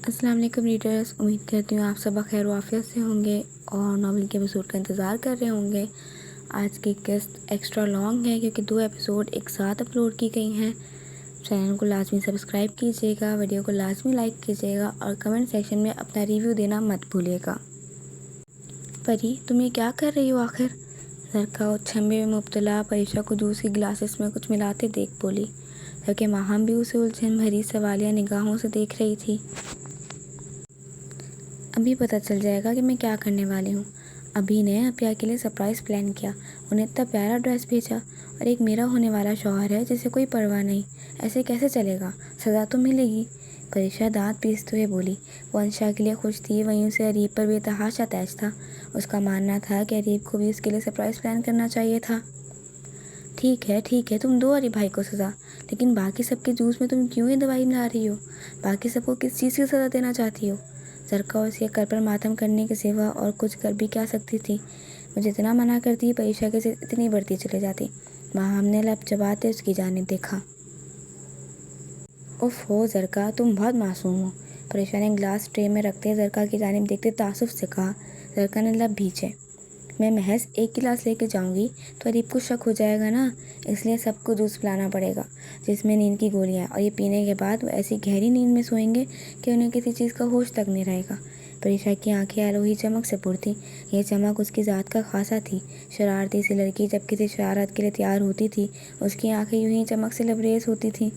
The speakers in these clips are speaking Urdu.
السلام علیکم ریڈرز، امید کرتی ہوں آپ سب بخیر و عافیت سے ہوں گے اور ناول کے ایپیسوڈ کا انتظار کر رہے ہوں گے۔ آج کی قسط ایکسٹرا لانگ ہے کیونکہ 2 ایپیسوڈ ایک ساتھ اپلوڈ کی گئی ہیں۔ چینل کو لازمی سبسکرائب کیجیے گا، ویڈیو کو لازمی لائک کیجیے گا اور کمنٹ سیکشن میں اپنا ریویو دینا مت بھولیے گا۔ پری، تم یہ کیا کر رہی ہو آخر؟ زرکا چھمبے میں مبتلا پریشا کو جوس کی گلاسز میں کچھ ملاتے دیکھ بولی، جبکہ ماہم بھی اسے الجھن بھری سوالیہ نگاہوں سے دیکھ رہی تھی۔ ابھی پتہ چل جائے گا کہ میں کیا کرنے والی ہوں۔ ابھی نے اپیا کے لیے سرپرائز پلان کیا، انہیں اتنا پیارا ڈریس بھیجا، اور ایک میرا ہونے والا شوہر ہے جسے کوئی پرواہ نہیں۔ ایسے کیسے چلے گا؟ سزا تو ملے گی۔ پریشا دانت پیستے ہوئے بولی۔ وہ انشا کے لیے خوش تھی، وہیں اسے اریب پر بے تحاشا طیش تھا۔ اس کا ماننا تھا کہ اریب کو بھی اس کے لیے سرپرائز پلان کرنا چاہیے تھا۔ ٹھیک ہے تم دو اریب بھائی کو سزا، لیکن باقی سب کے جوس میں تم کیوں یہ دوائی ملا رہی ہو؟ باقی سب کو کس چیز کی سزا دینا چاہتی ہو؟ زرکا اس کے کر پر ماتم کرنے کے سوا اور کچھ کر بھی کیا سکتی تھی؟ وہ جتنا منع کرتی پریشا کے ضد اتنی بڑھتی چلی جاتی۔ وہاں ہم نے لب چباتے اس کی جانب دیکھا۔ اف ہو زرکا، تم بہت معصوم ہو، پریشا نے گلاس ٹرے میں رکھتے زرکا کی جانب دیکھتے تعصب سے کہا۔ زرکا نے لب بھینچے۔ میں محض ایک گلاس لے کے جاؤں گی تو اریب کو شک ہو جائے گا نا، اس لیے سب کو جوس پلانا پڑے گا جس میں نیند کی گولیاں، اور یہ پینے کے بعد وہ ایسی گہری نیند میں سوئیں گے کہ انہیں کسی چیز کا ہوش تک نہیں رہے گا۔ پریشا کی آنکھیں الوہی چمک سے پر تھیں۔ یہ چمک اس کی ذات کا خاصہ تھی۔ شرارتی سی لڑکی جب کسی شرارت کے لیے تیار ہوتی تھی، اس کی آنکھیں یوں ہی چمک سے لبریز ہوتی تھیں۔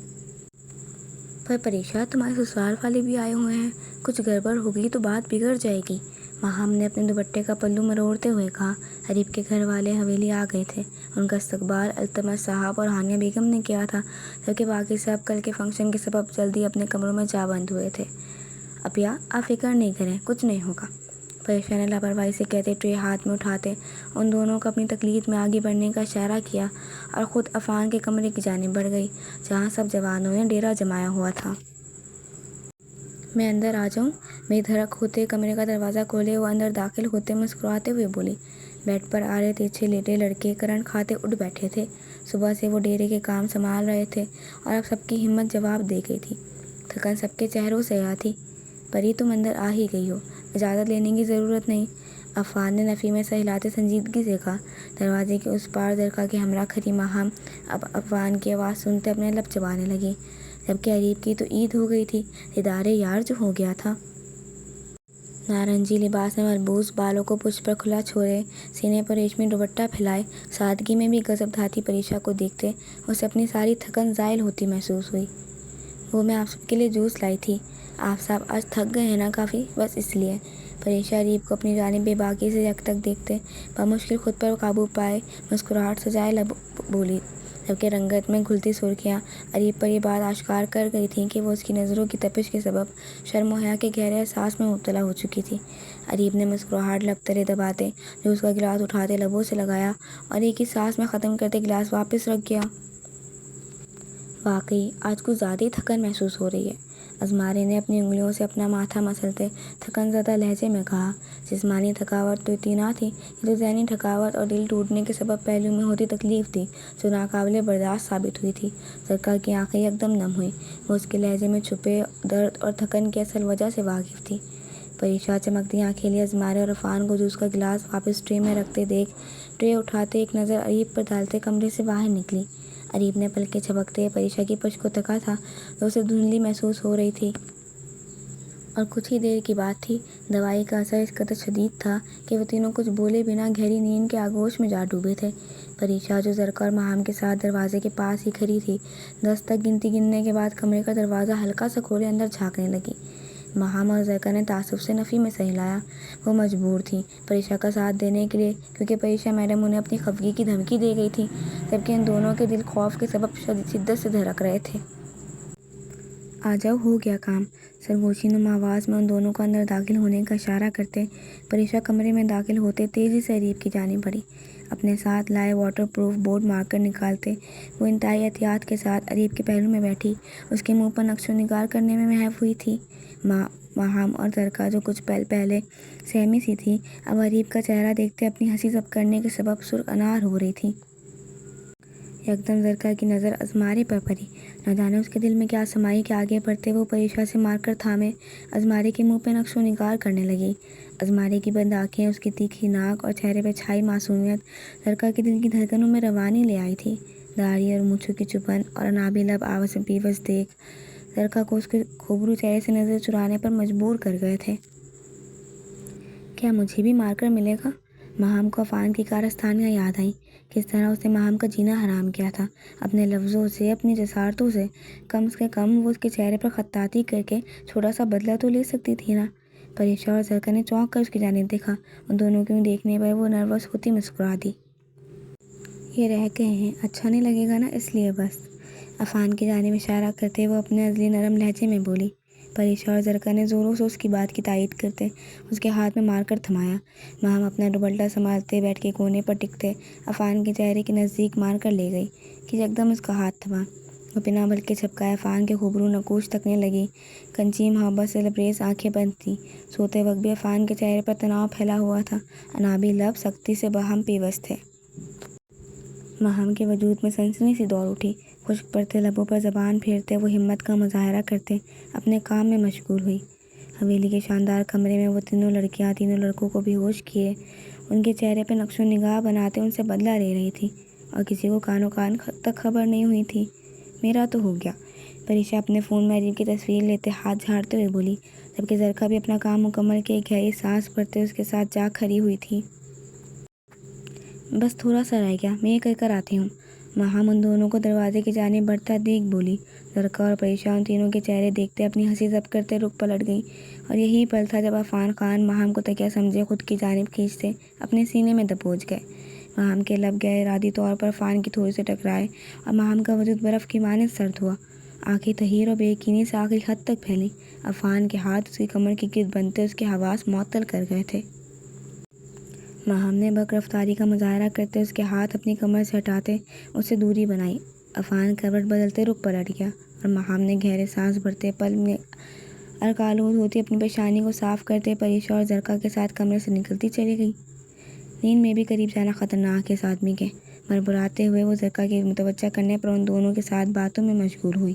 پر پریشا، تمہارے سسرال والے بھی آئے ہوئے ہیں، کچھ گڑبڑ ہوگی تو بات بگڑ جائے گی، ماہم نے اپنے دوپٹے کا پلو مروڑتے ہوئے کہا۔ اریب کے گھر والے حویلی آ گئے تھے۔ ان کا استقبال التمش صاحب اور ہانیہ بیگم نے کیا تھا، جبکہ باقی سب کل کے فنکشن کے سبب جلدی اپنے کمروں میں جا بند ہوئے تھے۔ اپیا، آپ فکر نہیں کریں، کچھ نہیں ہوگا، پریشا نے لاپرواہی سے کہتے ٹرے ہاتھ میں اٹھاتے ان دونوں کو اپنی تکلیف میں آگے بڑھنے کا اشارہ کیا اور خود عفان کے کمرے کی جانب بڑھ گئی، جہاں سب جوانوں نے ڈیرا جمایا ہوا تھا۔ میں اندر آ جاؤں؟ بے دھڑک ہوتے کمرے کا دروازہ کھولے وہ اندر داخل ہوتے مسکراتے ہوئے بولی۔ بیڈ پر آڑے تیچھے لیٹے لڑکے کرنٹ کھاتے اٹھ بیٹھے تھے۔ صبح سے وہ ڈیرے کے کام سنبھال رہے تھے اور اب سب کی ہمت جواب دے گئی تھی۔ تھکن سب کے چہروں سے آیا تھی۔ پری، تم اندر آ ہی گئی ہو، اجازت لینے کی ضرورت نہیں، عفان نے نفی میں سہلاتے سنجیدگی سے کہا۔ دروازے کے اس پار زرکا کے ہمراہ کھڑی ماہم اب عفان کی آواز سنتے اپنے لب چبانے لگی، جبکہ اریب کی تو عید ہو گئی تھی، دیدار یار جو ہو گیا تھا۔ نارنجی لباس میں ملبوس، بالوں کو پشت پر کھلا چھوڑے، سینے پر ریشمی دوپٹہ پھیلائے، سادگی میں بھی غضب دھاتی پریشا کو دیکھتے اسے اپنی ساری تھکن زائل ہوتی محسوس ہوئی۔ وہ میں آپ سب کے لیے جوس لائی تھی، آپ سب آج تھک گئے ہیں نا کافی، بس اس لیے۔ پریشا اریب کو اپنی جانب بے باکی سے یک تک دیکھتے بمشکل خود پر قابو پائے مسکراہٹ سجائے لب بولی، جبکہ رنگت میں گھلتی سرخیاں اریب پر یہ بات آشکار کر گئی تھیں کہ وہ اس کی نظروں کی تپش کے سبب شرم و حیا کے گہرے احساس میں مبتلا ہو چکی تھی۔ اریب نے مسکراہٹ لب تلے دباتے جوس کا گلاس اٹھاتے لبوں سے لگایا اور ایک ہی سانس میں ختم کرتے گلاس واپس رکھ گیا۔ واقعی آج کچھ زیادہ ہی تھکن محسوس ہو رہی ہے، ازمارے نے اپنی انگلیوں سے اپنا ماتھا مسلتے تھکن زدہ لہجے میں کہا۔ جسمانی تھکاوٹ تو اتنی نہ تھی، یہ تو ذہنی تھکاوٹ اور دل ٹوٹنے کے سبب پہلو میں ہوتی تکلیف تھی جو ناقابل برداشت ثابت ہوئی تھی۔ زرکا کی آنکھیں یکدم نم ہوئیں، وہ اس کے لہجے میں چھپے درد اور تھکن کی اصل وجہ سے واقف تھی۔ پریشا چمکتی آنکھیں لیے ازمارے اور عفان کو جوس کا گلاس واپس ٹرے میں رکھتے دیکھ ٹرے اٹھاتے ایک نظر اریب پر ڈالتے کمرے سے باہر نکلی۔ اریب نے پلکیں جھپکتے پریشا کی پشت کو تکا تھا جو اسے دھندلی محسوس ہو رہی تھی، اور کچھ ہی دیر کی بات تھی۔ دوائی کا اثر اس قدر شدید تھا کہ وہ تینوں کچھ بولے بنا گہری نیند کے آغوش میں جا ڈوبے تھے۔ پریشا جو زرکا اور ماہم کے ساتھ دروازے کے پاس ہی کھڑی تھی، 10 تک گنتی گننے کے بعد کمرے کا دروازہ ہلکا سا کھولے اندر جھانکنے لگی۔ ماہم اور زرکا نے تعصب سے نفی میں سہلایا۔ وہ مجبور تھیں پریشا کا ساتھ دینے کے لیے کیونکہ پریشا میڈم انہیں اپنی خفگی کی دھمکی دے گئی تھی، جبکہ ان دونوں کے دل خوف کے سبب شدت سے دھڑک رہے تھے۔ آ جاؤ، ہو گیا کام، سرگوشی نما آواز میں ان دونوں کو اندر داخل ہونے کا اشارہ کرتے پریشا کمرے میں داخل ہوتے تیزی سے اریب کی جانب بڑھی۔ اپنے ساتھ لائے واٹر پروف بورڈ مارکر نکالتے وہ انتہائی احتیاط کے ساتھ اریب کے پہلو میں بیٹھی، اس کے منہ پر نقش و نگار کرنے میں محو ہوئی تھی۔ ماہم اور زرکا جو کچھ پل پہلے سہمی سی تھی، اب اریب کا چہرہ دیکھتے اپنی ہنسی ضبط کرنے کے سبب سرخ انار ہو رہی تھیں۔ یکدم زرکا کی نظر ازمارے پر پڑی۔ نہ جانے اس کے دل میں کیا سمائی کہ آگے بڑھتے وہ پریشا سے مار کر تھامے ازمارے کے منہ پہ نقش و نگار کرنے لگی۔ ازمارے کی بند آنکھیں، اس کی تیکھی ناک اور چہرے پہ چھائی معصومیت لڑکا کے دل کی دھڑکنوں میں روانی لے آئی تھی۔ داڑھی اور مونچھوں کی چبھن اور انابی لب آوس پیوس دیکھ لڑکا کو اس کے خوبرو چہرے سے نظر چرانے پر مجبور کر گئے تھے۔ کیا مجھے بھی مار کر ملے گا؟ ماہم کو عفان کی کارستانیاں یاد آئیں، کس طرح اس نے ماہم کا جینا حرام کیا تھا اپنے لفظوں سے، اپنی جسارتوں سے۔ کم سے کم وہ اس کے چہرے پر خطاطی کر کے چھوٹا سا بدلہ تو لے سکتی تھی نا۔ پریشا اور زرکا نے چونک کر اس کی جانب دیکھا۔ ان دونوں کے دیکھنے پر وہ نروس ہوتی مسکرا دی۔ یہ رہ گئے ہیں، اچھا نہیں لگے گا نا، اس لیے بس۔ عفان کی جانب اشارہ کرتے وہ اپنے ازلی نرم لہجے میں بولی۔ پریشا اور زرکا نے زوروں سے اس کی بات کی تائید کرتے اس کے ہاتھ میں مار کر تھمایا۔ ماہم اپنا دوپٹہ سنبھالتے بیٹھ کے کونے پر ٹکتے عفان کے چہرے کے نزدیک مار کر لے گئی کہ یکدم اس کا ہاتھ تھما۔ وہ بنا بل کے چھپکائے عفان کے خوبرو نقوش تکنے لگی۔ کنچی محبت سے لبریز آنکھیں بند تھیں۔ سوتے وقت بھی عفان کے چہرے پر تناؤ پھیلا ہوا تھا، انابی لب سختی سے باہم پیوست تھے۔ ماہم کے وجود میں سنسنی سی دوڑ اٹھی۔ خشک پڑتے لبوں پر زبان پھیرتے وہ ہمت کا مظاہرہ کرتے اپنے کام میں مشغول ہوئی۔ حویلی کے شاندار کمرے میں وہ تینوں لڑکیاں تینوں لڑکوں کو بے ہوش کیے ان کے چہرے پہ نقش و نگاہ بناتے ان سے بدلہ لے رہی تھی، اور کسی کو کانوں کان تک خبر نہیں ہوئی تھی۔ میرا تو ہو گیا، پریشا اپنے فون میں عجیب کی تصویر لیتے ہاتھ جھاڑتے ہوئے بولی، جبکہ زرکا بھی اپنا کام مکمل کے ایک گہری سانس بھرتے اس کے ساتھ جا کھڑی ہوئی تھی۔ بس تھوڑا سا رہ گیا، میں یہ کر آتی ہوں۔ ماہم ان دونوں کو دروازے کی جانب بڑھتا دیکھ بولی۔ زرکا اور پریشا ان تینوں کے چہرے دیکھتے اپنی ہنسی ضبط کرتے رخ پلٹ گئی، اور یہی پل تھا جب عفان خان ماہم کو تکیہ سمجھے خود کی جانب کھینچتے اپنے سینے میں دبوچ گئے۔ ماہم کے لب غیر ارادی طور پر عفان کی تھوڑی سے ٹکرائے اور ماہم کا وجود برف کی مانند سرد ہوا۔ آنکھیں تحیر اور بے یقینی سے آخری حد تک پھیلیں۔ عفان کے ہاتھ اس کی کمر کے گرد بندھتے اس کے حواس معطل کر گئے تھے۔ ماہم نے برق رفتاری کا مظاہرہ کرتے اس کے ہاتھ اپنی کمر سے ہٹاتے اس سے دوری بنائی۔ عفان کروٹ بدلتے رخ پلٹ گیا، اور ماہم نے گہرے سانس بھرتے پل میں ارکالود ہوتی اپنی پیشانی کو صاف کرتے پریشا اور زرکا کے ساتھ کمرے سے نکلتی چلی گئی۔ نیند میں بھی قریب جانا خطرناک ہے اس آدمی کے، بڑبڑاتے ہوئے وہ زرکا کے متوجہ کرنے پر ان دونوں کے ساتھ باتوں میں مشغول ہوئی،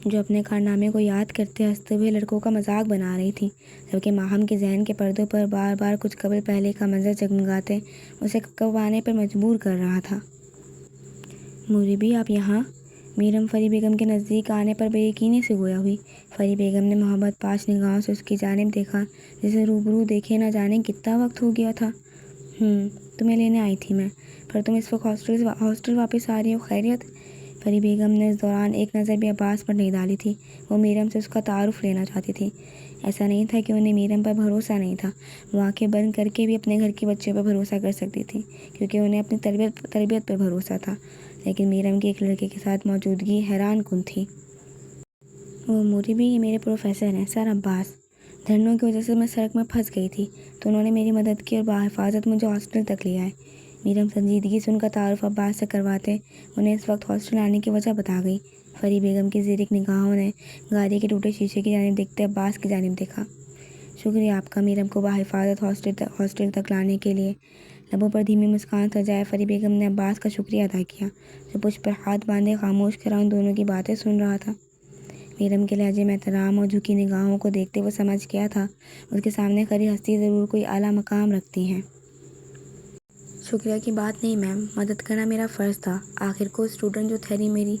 جو اپنے کارنامے کو یاد کرتے ہنستے ہوئے لڑکوں کا مذاق بنا رہی تھی، جبکہ ماہم کے ذہن کے پردوں پر بار بار کچھ قبل پہلے کا منظر جگمگاتے اسے کبکبانے پر مجبور کر رہا تھا۔ موری آپ یہاں؟ میرم فری بیگم کے نزدیک آنے پر بے یقینی سے گویا ہوئی۔ فری بیگم نے محبت پاش نگاہوں سے اس کی جانب دیکھا، جسے روبرو دیکھے نہ جانے کتنا وقت ہو گیا تھا۔ تمہیں لینے آئی تھی میں، پر تم اس وقت ہاسٹل واپس آ رہی ہو، خیریت؟ فری بیگم نے اس دوران ایک نظر بھی عباس پر نہیں ڈالی تھی۔ وہ میرم سے اس کا تعارف لینا چاہتی تھی۔ ایسا نہیں تھا کہ انہیں میرم پر بھروسہ نہیں تھا، وہ آنکھیں بند کر کے بھی اپنے گھر کے بچوں پر بھروسہ کر سکتی تھی، کیونکہ انہیں اپنی تربیت پر بھروسہ تھا، لیکن میرم کی ایک لڑکے کے ساتھ موجودگی حیران کن تھی۔ وہ موری بھی، یہ میرے پروفیسر ہیں، سر عباس۔ دھرنوں کی وجہ سے میں سڑک میں پھنس گئی تھی، تو انہوں نے میری مدد کی اور بحفاظت مجھے ہاسٹل تک لے آئے۔ میرم سنجیدگی سے ان کا تعارف عباس سے کرواتے انہیں اس وقت ہاسٹل آنے کی وجہ بتا گئی۔ فری بیگم کی زیرک نگاہوں نے گاڑی کے ٹوٹے شیشے کی جانب دیکھتے عباس کی جانب دیکھا۔ شکریہ آپ کا میرم کو بحفاظت ہاسٹل تک لانے کے لیے۔ لبوں پر دھیمی مسکان سجائے فری بیگم نے عباس کا شکریہ ادا کیا، جو پشت پر ہاتھ باندھے خاموش کھڑا ان دونوں کی باتیں سن رہا تھا۔ میرم کے لہجے میں احترام اور جھکی نگاہوں کو دیکھتے وہ سمجھ گیا تھا اس کے سامنے کھڑی ہستی ضرور کوئی اعلیٰ مقام رکھتی ہیں۔ شکریہ کی بات نہیں میم، مدد کرنا میرا فرض تھا، آخر کو اسٹوڈنٹ جو ٹھہری میری۔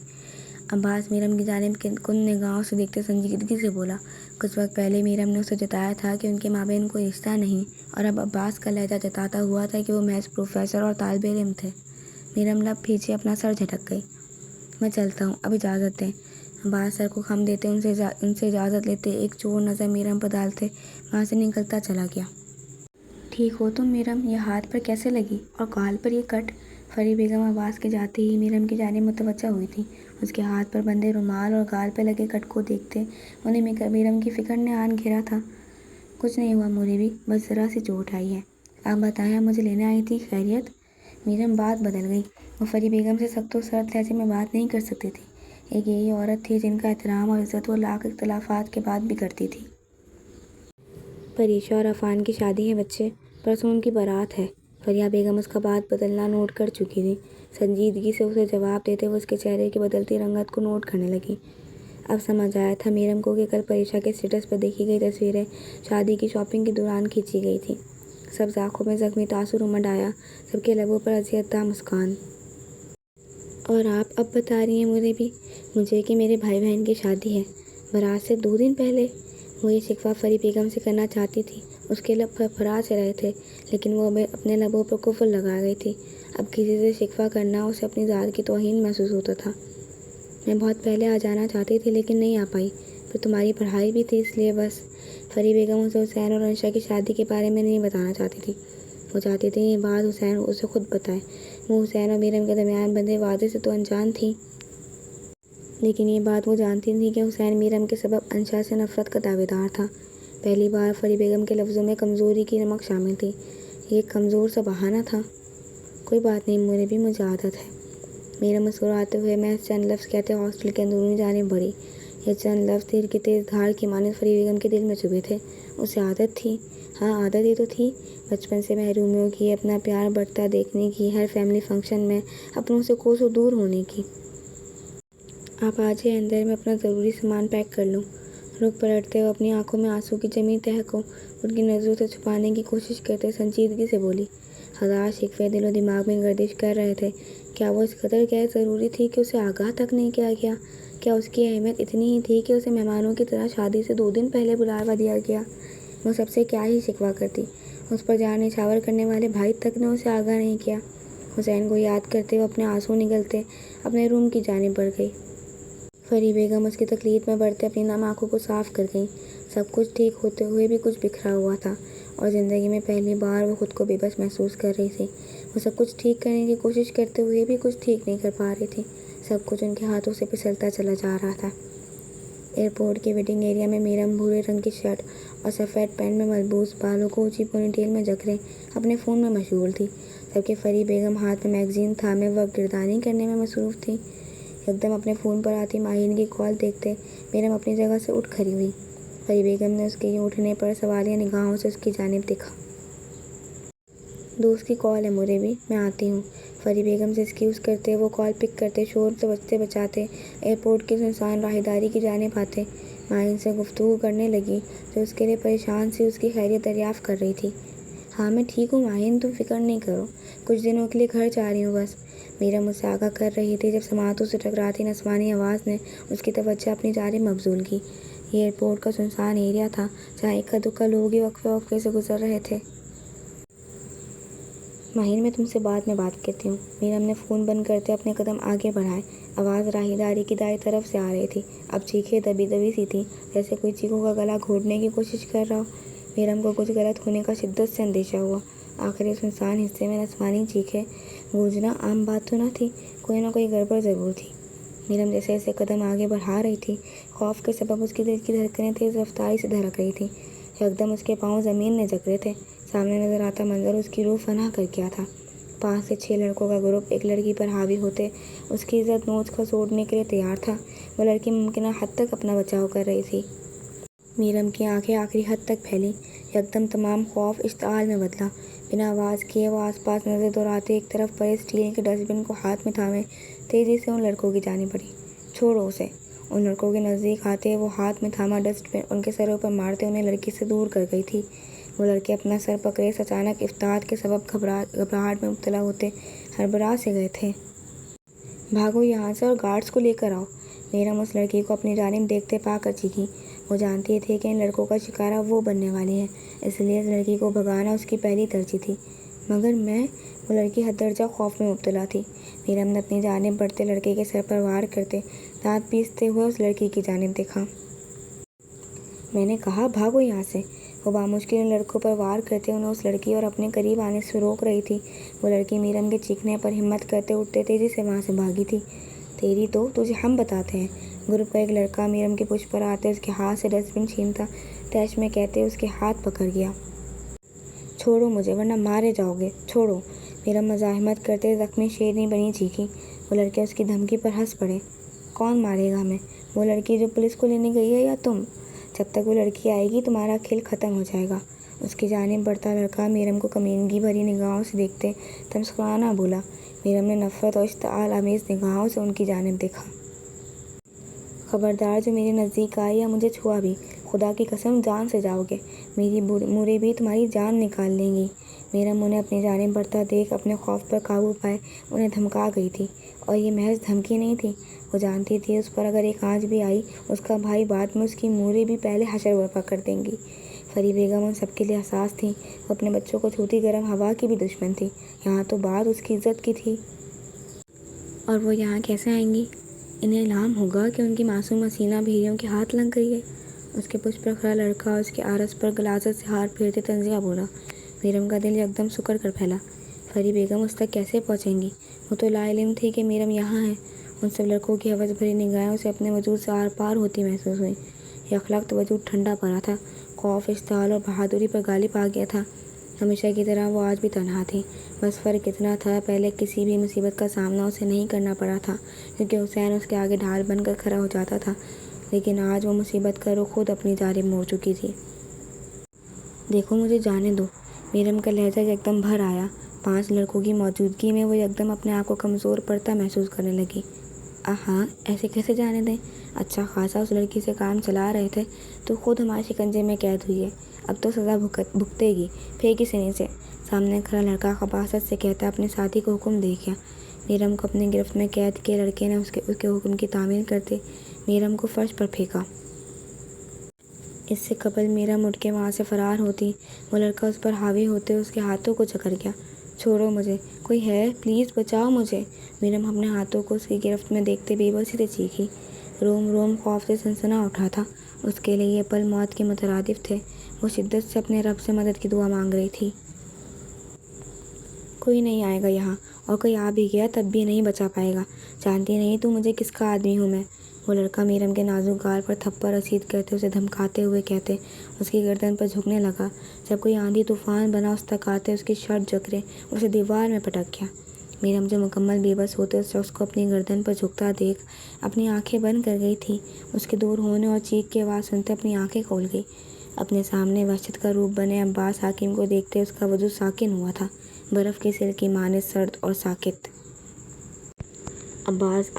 عباس میرم کی جانب کن نگاہوں سے دیکھتے سنجیدگی سے بولا۔ کچھ وقت پہلے میرم نے اسے جتایا تھا کہ ان کے مابین کوئی رشتہ نہیں، اور اب عباس کا لہجہ جتاتا ہوا تھا کہ وہ محض پروفیسر اور طالب علم تھے۔ میرم لب پیچھے اپنا سر جھٹک گئی۔ میں چلتا ہوں، اب اجازت دیں۔ عباس سر کو خم دیتے ان سے اجازت لیتے ایک چور نظر میرم پر ڈالتے وہاں سے نکلتا چلا گیا۔ ٹھیک ہو تم میرم؟ یہ ہاتھ پر کیسے لگی، اور گال پر یہ کٹ؟ فری بیگم عباس کے جاتے ہی میرم کی جانب متوجہ ہوئی تھی۔ اس کے ہاتھ پر بندھے رومال اور گال پہ لگے کٹ کو دیکھتے انہیں میرم کی فکر نے آن گھیرا تھا۔ کچھ نہیں ہوا موری بھی، بس ذرا سی چوٹ آئی ہے۔ آپ بتائیں، آپ مجھے لینے آئی تھی، خیریت؟ میرم بات بدل گئی، وہ فری بیگم سے سخت و سرد لہجے میں بات نہیں کر سکتی تھی۔ ایک یہی عورت تھی جن کا احترام اور عزت وہ لاکھ اختلافات کے بعد بھی کرتی تھی۔ پریشا اور عفان کی شادی ہے بچے، پرسوں ان کی بارات ہے۔ فریہ بیگم اس کا بات بدلنا نوٹ کر چکی تھی۔ سنجیدگی سے اسے جواب دیتے ہوئے اس کے چہرے کی بدلتی رنگت کو نوٹ کرنے لگی۔ اب سمجھ آیا تھا میرم کو کہ کل پریشا کے اسٹیٹس پر دیکھی گئی تصویریں شادی کی شاپنگ کے دوران کھینچی گئی تھی۔ سب آنکھوں میں زخمی تاثر امڈ آیا، سب کے لبوں پر اذیت دہ مسکان۔ اور آپ اب بتا رہی ہیں مجھے کہ میرے بھائی بہن کی شادی ہے، بارات سے 2 دن پہلے؟ وہ یہ شکوہ فری بیگم سے کرنا چاہتی تھی، اس کے لب پھرپھرا سے رہے تھے، لیکن وہ اپنے لبوں پر قفل لگا گئی تھی۔ اب کسی سے شکوہ کرنا اسے اپنی ذات کی توہین محسوس ہوتا تھا۔ میں بہت پہلے آ جانا چاہتی تھی لیکن نہیں آ پائی، پھر تمہاری پڑھائی بھی تھی، اس لیے بس۔ فری بیگم اسے حسین اور انشا کی شادی کے بارے میں نہیں بتانا چاہتی تھی۔ وہ چاہتی تھی یہ بات حسین اسے خود بتائے۔ وہ حسین اور میرم کے درمیان بندھے وعدے سے تو انجان تھی، لیکن یہ بات وہ جانتی تھی کہ حسین میرم کے سبب انشا سے نفرت کا دعوے دار تھا۔ پہلی بار فری بیگم کے لفظوں میں کمزوری کی نمک شامل تھی۔ یہ ایک کمزور سا بہانہ تھا۔ کوئی بات نہیں بھی مجھے عادت ہے۔ میرم مسکراتے ہوئے محض چند لفظ کہتے ہاسٹل کے اندرونی جانب بڑھی۔ یہ چند لفظ تیر کی تیز دھار کی مانند فری بیگم کے دل میں چبھے تھے۔ اسے عادت تھی، ہاں عادت ہی تو تھی، بچپن سے محرومیوں کی، اپنا پیار بڑھتا دیکھنے کی، ہر فیملی فنکشن میں اپنوں سے کوسوں دور ہونے کی۔ آپ آ جائیں اندر، میں اپنا ضروری سامان پیک کر لوں۔ رخ پلٹتے ہوئے اپنی آنکھوں میں آنسوں کی جمی تہہ کو ان کی نظروں سے چھپانے کی کوشش کرتے سنجیدگی سے بولی۔ ہزار شکوے دل و دماغ میں گردش کر رہے تھے۔ کیا وہ اس قدر غیر ضروری تھی کہ اسے آگاہ تک نہیں کیا گیا؟ کیا اس کی اہمیت اتنی ہی تھی کہ اسے مہمانوں کی طرح شادی سے 2 دن پہلے بلاوا دیا گیا؟ وہ سب سے کیا ہی شکوہ کرتی، اس پر جان نچھاور کرنے والے بھائی تک نے اسے آگاہ نہیں کیا۔ حسین کو یاد کرتے ہوئے اپنے آنسو نگلتے اپنے روم کی جانب بڑھ گئی۔ فری بیگم اس کی تکلیف میں بڑھتے اپنی نم آنکھوں کو صاف کر گئیں۔ سب کچھ ٹھیک ہوتے ہوئے بھی کچھ بکھرا ہوا تھا، اور زندگی میں پہلی بار وہ خود کو بے بس محسوس کر رہی تھی۔ وہ سب کچھ ٹھیک کرنے کی کوشش کرتے ہوئے بھی کچھ ٹھیک نہیں کر پا رہی تھی۔ سب کچھ ان کے ہاتھوں سے پھسلتا چلا جا رہا تھا۔ ایئرپورٹ کے ویٹنگ ایریا میں میرم بھورے رنگ کی شرٹ اور سفید پینٹ میں ملبوس، بالوں کو اونچی پونی ٹیل میں جکڑے اپنے فون میں مشغول تھی، جبکہ فری بیگم ہاتھ میں میگزین تھامے وقت گردانی کرنے میں مصروف تھی۔ یکدم اپنے فون پر آتی ماہرین کی کال دیکھتے میرم اپنی جگہ سے اٹھ کھڑی ہوئی۔ فری بیگم نے اس کے یوں اٹھنے پر سوالیہ نگاہوں سے اس کی جانب دیکھا۔ دوست کی کال ہے بھی، میں آتی ہوں۔ فری بیگم سے ایکسکیوز کرتے وہ کال پک کرتے شور سے بچتے بچاتے ایئرپورٹ کی سنسان راہداری کی جانب آتے۔ ماہرین سے گفتگو کرنے لگی جو اس کے لیے پریشان سی اس کی خیریت دریافت کر رہی تھی۔ ہاں میں ٹھیک ہوں ماہرین، تم فکر نہیں کرو، کچھ دنوں کے لیے گھر جا رہی ہوں بس، میرم مجھ سے آگاہ کر رہی تھی جب سماعتوں سے ٹکراتی نسوانی آواز نے اس کی توجہ اپنی جانب مبذول کی۔ یہ ایئرپورٹ کا سنسان ایریا تھا جہاں اکا دکا لوگ ہی وقفے وقفے سے گزر رہے تھے۔ ماہرین میں تم سے بعد میں بات کرتی ہوں۔ میرم نے فون بند کرتے اپنے قدم آگے بڑھائے۔ آواز راہداری کی دائیں طرف سے آ رہی تھی۔ اب چیخیں دبی دبی سی تھیں، جیسے کوئی چیخوں کا گلا گھونٹنے کی کوشش کر رہا ہو۔ میرم کو کچھ غلط ہونے کا شدت سے اندیشہ ہوا۔ آخر اس سنسان حصے میں نسوانی چیخیں گونجنا عام بات تو نہ تھی، کوئی نہ کوئی گڑبڑ ضرور تھی۔ میرم جیسے جیسے قدم آگے بڑھا رہی تھی، خوف کے سبب اس کی دل کی دھڑکنیں تیز رفتاری سے دھڑک رہی تھیں۔ یکدم اس کے پاؤں زمین نے جکڑے تھے۔ سامنے نظر آتا منظر اس کی روح فنا کر گیا تھا۔ 5 سے 6 لڑکوں کا گروپ ایک لڑکی پر حاوی ہوتے اس کی عزت نوچ کھسوٹنے کے لیے تیار تھا۔ وہ لڑکی ممکنہ حد تک اپنا بچاؤ کر رہی تھی۔ میرم کی آنکھیں آخری حد تک پھیلیں۔ یکدم تمام خوف اشتعال میں بدلا۔ بنا آواز کیے وہ آس پاس نظر دوڑاتے ایک طرف پڑے اسٹیل کے ڈسٹ بن کو ہاتھ میں تھامے تیزی سے ان لڑکوں کی جانب بڑھی۔ چھوڑو اسے۔ ان لڑکوں کے نزدیک آتے وہ ہاتھ میں تھاما ڈسٹ بن ان کے سروں پر مارتے انہیں لڑکی سے دور کر گئی تھی۔ وہ لڑکے اپنا سر پکڑے اچانک افتاد کے سبب گھبراہٹ میں مبتلا ہوتے ہڑبڑا سے گئے تھے۔ بھاگو یہاں سے اور گارڈز کو لے کر آؤ، میرم اس لڑکی کو اپنی جانب دیکھتے پا کر چیخی۔ وہ جانتی تھی کہ ان لڑکوں کا شکارہ وہ بننے والی ہے، اس لیے اس لڑکی کو بھگانا اس کی پہلی ترجیح تھی۔ مگر میں، وہ لڑکی حد درجہ خوف میں مبتلا تھی۔ میرم نے اپنی جانب بڑھتے لڑکے کے سر پر وار کرتے دانت پیستے ہوئے اس لڑکی کی جانب دیکھا۔ میں نے کہا بھاگو یہاں سے۔ وہ بامشکل ان لڑکوں پر وار کرتے انہیں اس لڑکی اور اپنے قریب آنے سے روک رہی تھی۔ وہ لڑکی میرم کے چیخنے پر ہمت کرتے اٹھتے تیزی سے وہاں سے بھاگی تھی۔ تیری تو تجھے ہم بتاتے ہیں۔ گروپ کا ایک لڑکا میرم کے پشت پر آتے اس کے ہاتھ سے ڈسٹ بن چھینتا طیش میں کہتے اس کے ہاتھ پکڑ گیا۔ چھوڑو مجھے ورنہ مارے جاؤ گے، چھوڑو۔ میرم مزاحمت کرتے زخمی شیرنی بنی چیخی۔ وہ لڑکے اس کی دھمکی پر ہنس پڑے۔ کون مارے گا ہمیں؟ وہ لڑکی جو پولیس کو لینے گئی ہے یا تم؟ جب تک وہ لڑکی آئے گی تمہارا کھیل ختم ہو جائے گا۔ اس کی جانب بڑھتا لڑکا میرم کو کمینگی بھری نگاہوں سے دیکھتے تمسکرانا بولا۔ میرم نے نفرت اور اشتعال آمیز نگاہوں سے ان کی جانب دیکھا۔ خبردار، جو میرے نزدیک آئی یا مجھے چھوا بھی، خدا کی قسم جان سے جاؤ گے۔ میری موریں بھی تمہاری جان نکال لیں گی۔ میرم انہیں اپنی جانب بڑھتا دیکھ اپنے خوف پر قابو پائے انہیں دھمکا گئی تھی، اور یہ محض دھمکی نہیں تھی۔ وہ جانتی تھی اس پر اگر ایک آنچ بھی آئی اس کا بھائی بعد میں اس کی موریں بھی پہلے حشر برپا کر دیں گی۔ پری بیگم ان سب کے لیے حساس تھیں۔ وہ اپنے بچوں کو چھوتی گرم ہوا کی بھی دشمن تھی، یہاں تو بات اس کی عزت کی تھی۔ اور وہ یہاں کیسے آئیں گی؟ انہیں الہام ہوگا کہ ان کی معصوم حسینہ بھیڑیوں کے ہاتھ لگ گئی ہے۔ اس کے پشت پر کھڑا لڑکا اس کے عارض پر غلاظت سے ہاتھ پھیرتے تنزیہ بولا۔ میرم کا دل یکدم سکڑ کر پھیلا۔ پری بیگم اس تک کیسے پہنچیں گی؟ وہ تو لا علم تھی کہ میرم یہاں ہے۔ ان سب لڑکوں کی ہوس بھری نگاہیں اسے اپنے وجود سے آر پار ہوتی محسوس ہوئیں۔ یکلخت وجود ٹھنڈا پڑا تھا، خوف، اشتعال اور بہادری پر غالب آ گیا تھا۔ ہمیشہ کی طرح وہ آج بھی تنہا تھی، بس فرق اتنا تھا پہلے کسی بھی مصیبت کا سامنا اسے نہیں کرنا پڑا تھا کیونکہ حسین اس کے آگے ڈھال بن کر کھڑا ہو جاتا تھا، لیکن آج وہ مصیبت کا رخ خود اپنی جانب موڑ چکی تھی۔ دیکھو مجھے جانے دو۔ میرم کا لہجہ یکدم بھر آیا۔ 5 لڑکوں کی موجودگی میں وہ یکدم اپنے آپ کو کمزور پڑتا محسوس کرنے لگی۔ ہاں، ایسے کیسے جانے دیں؟ اچھا خاصا اس لڑکی سے کام چلا رہے تھے تو خود ہمارے شکنجے میں قید ہوئی ہے، اب تو سزا بھگتے گی۔ پھینکی سے نیچے، سامنے کھڑا لڑکا خباثت سے کہتا اپنے ساتھی کو حکم دے گیا۔ میرم کو اپنی گرفت میں قید کیے لڑکے نے اس کے حکم کی تعمیل کرتے میرم کو فرش پر پھینکا۔ اس سے قبل میرم اٹھ کے وہاں سے فرار ہوتی، وہ لڑکا اس پر حاوی ہوتے اس کے ہاتھوں کو جکڑ گیا۔ چھوڑو مجھے، کوئی ہے؟ پلیز بچاؤ مجھے۔ میرم اپنے ہاتھوں کو اس کی گرفت میں دیکھتے بے بسی سے چیخی۔ روم روم خوف سے سنسنا اٹھا تھا۔ اس کے لیے یہ پل موت کے مترادف تھے۔ وہ شدت سے اپنے رب سے مدد کی دعا مانگ رہی تھی۔ کوئی نہیں آئے گا یہاں، اور کوئی آ بھی گیا تب بھی نہیں بچا پائے گا۔ جانتی نہیں تو مجھے کس کا آدمی ہوں میں؟ وہ لڑکا میرم کے نازک گال پر تھپڑ رسید کرتے اسے دھمکاتے ہوئے کہتے اس کی گردن پر جھکنے لگا۔ جب کوئی آندھی طوفان بنا اس تک آتے اس کی شرٹ جکڑے اسے دیوار میں پٹک گیا۔ میرم جو مکمل بے بس ہوتے اس شخص کو اپنی گردن پر جھکتا دیکھ اپنی آنکھیں بند کر گئی تھی۔ اس کے دور ہونے اور چیخ کی آواز سنتے اپنی آنکھیں کھول گئی۔ اپنے سامنے وحشت کا روپ بنے عباس حاکم کو دیکھتے اس کا وجود ساکن ہوا تھا، برف کی سیل کی مانند سرد اور ساکت۔ عباس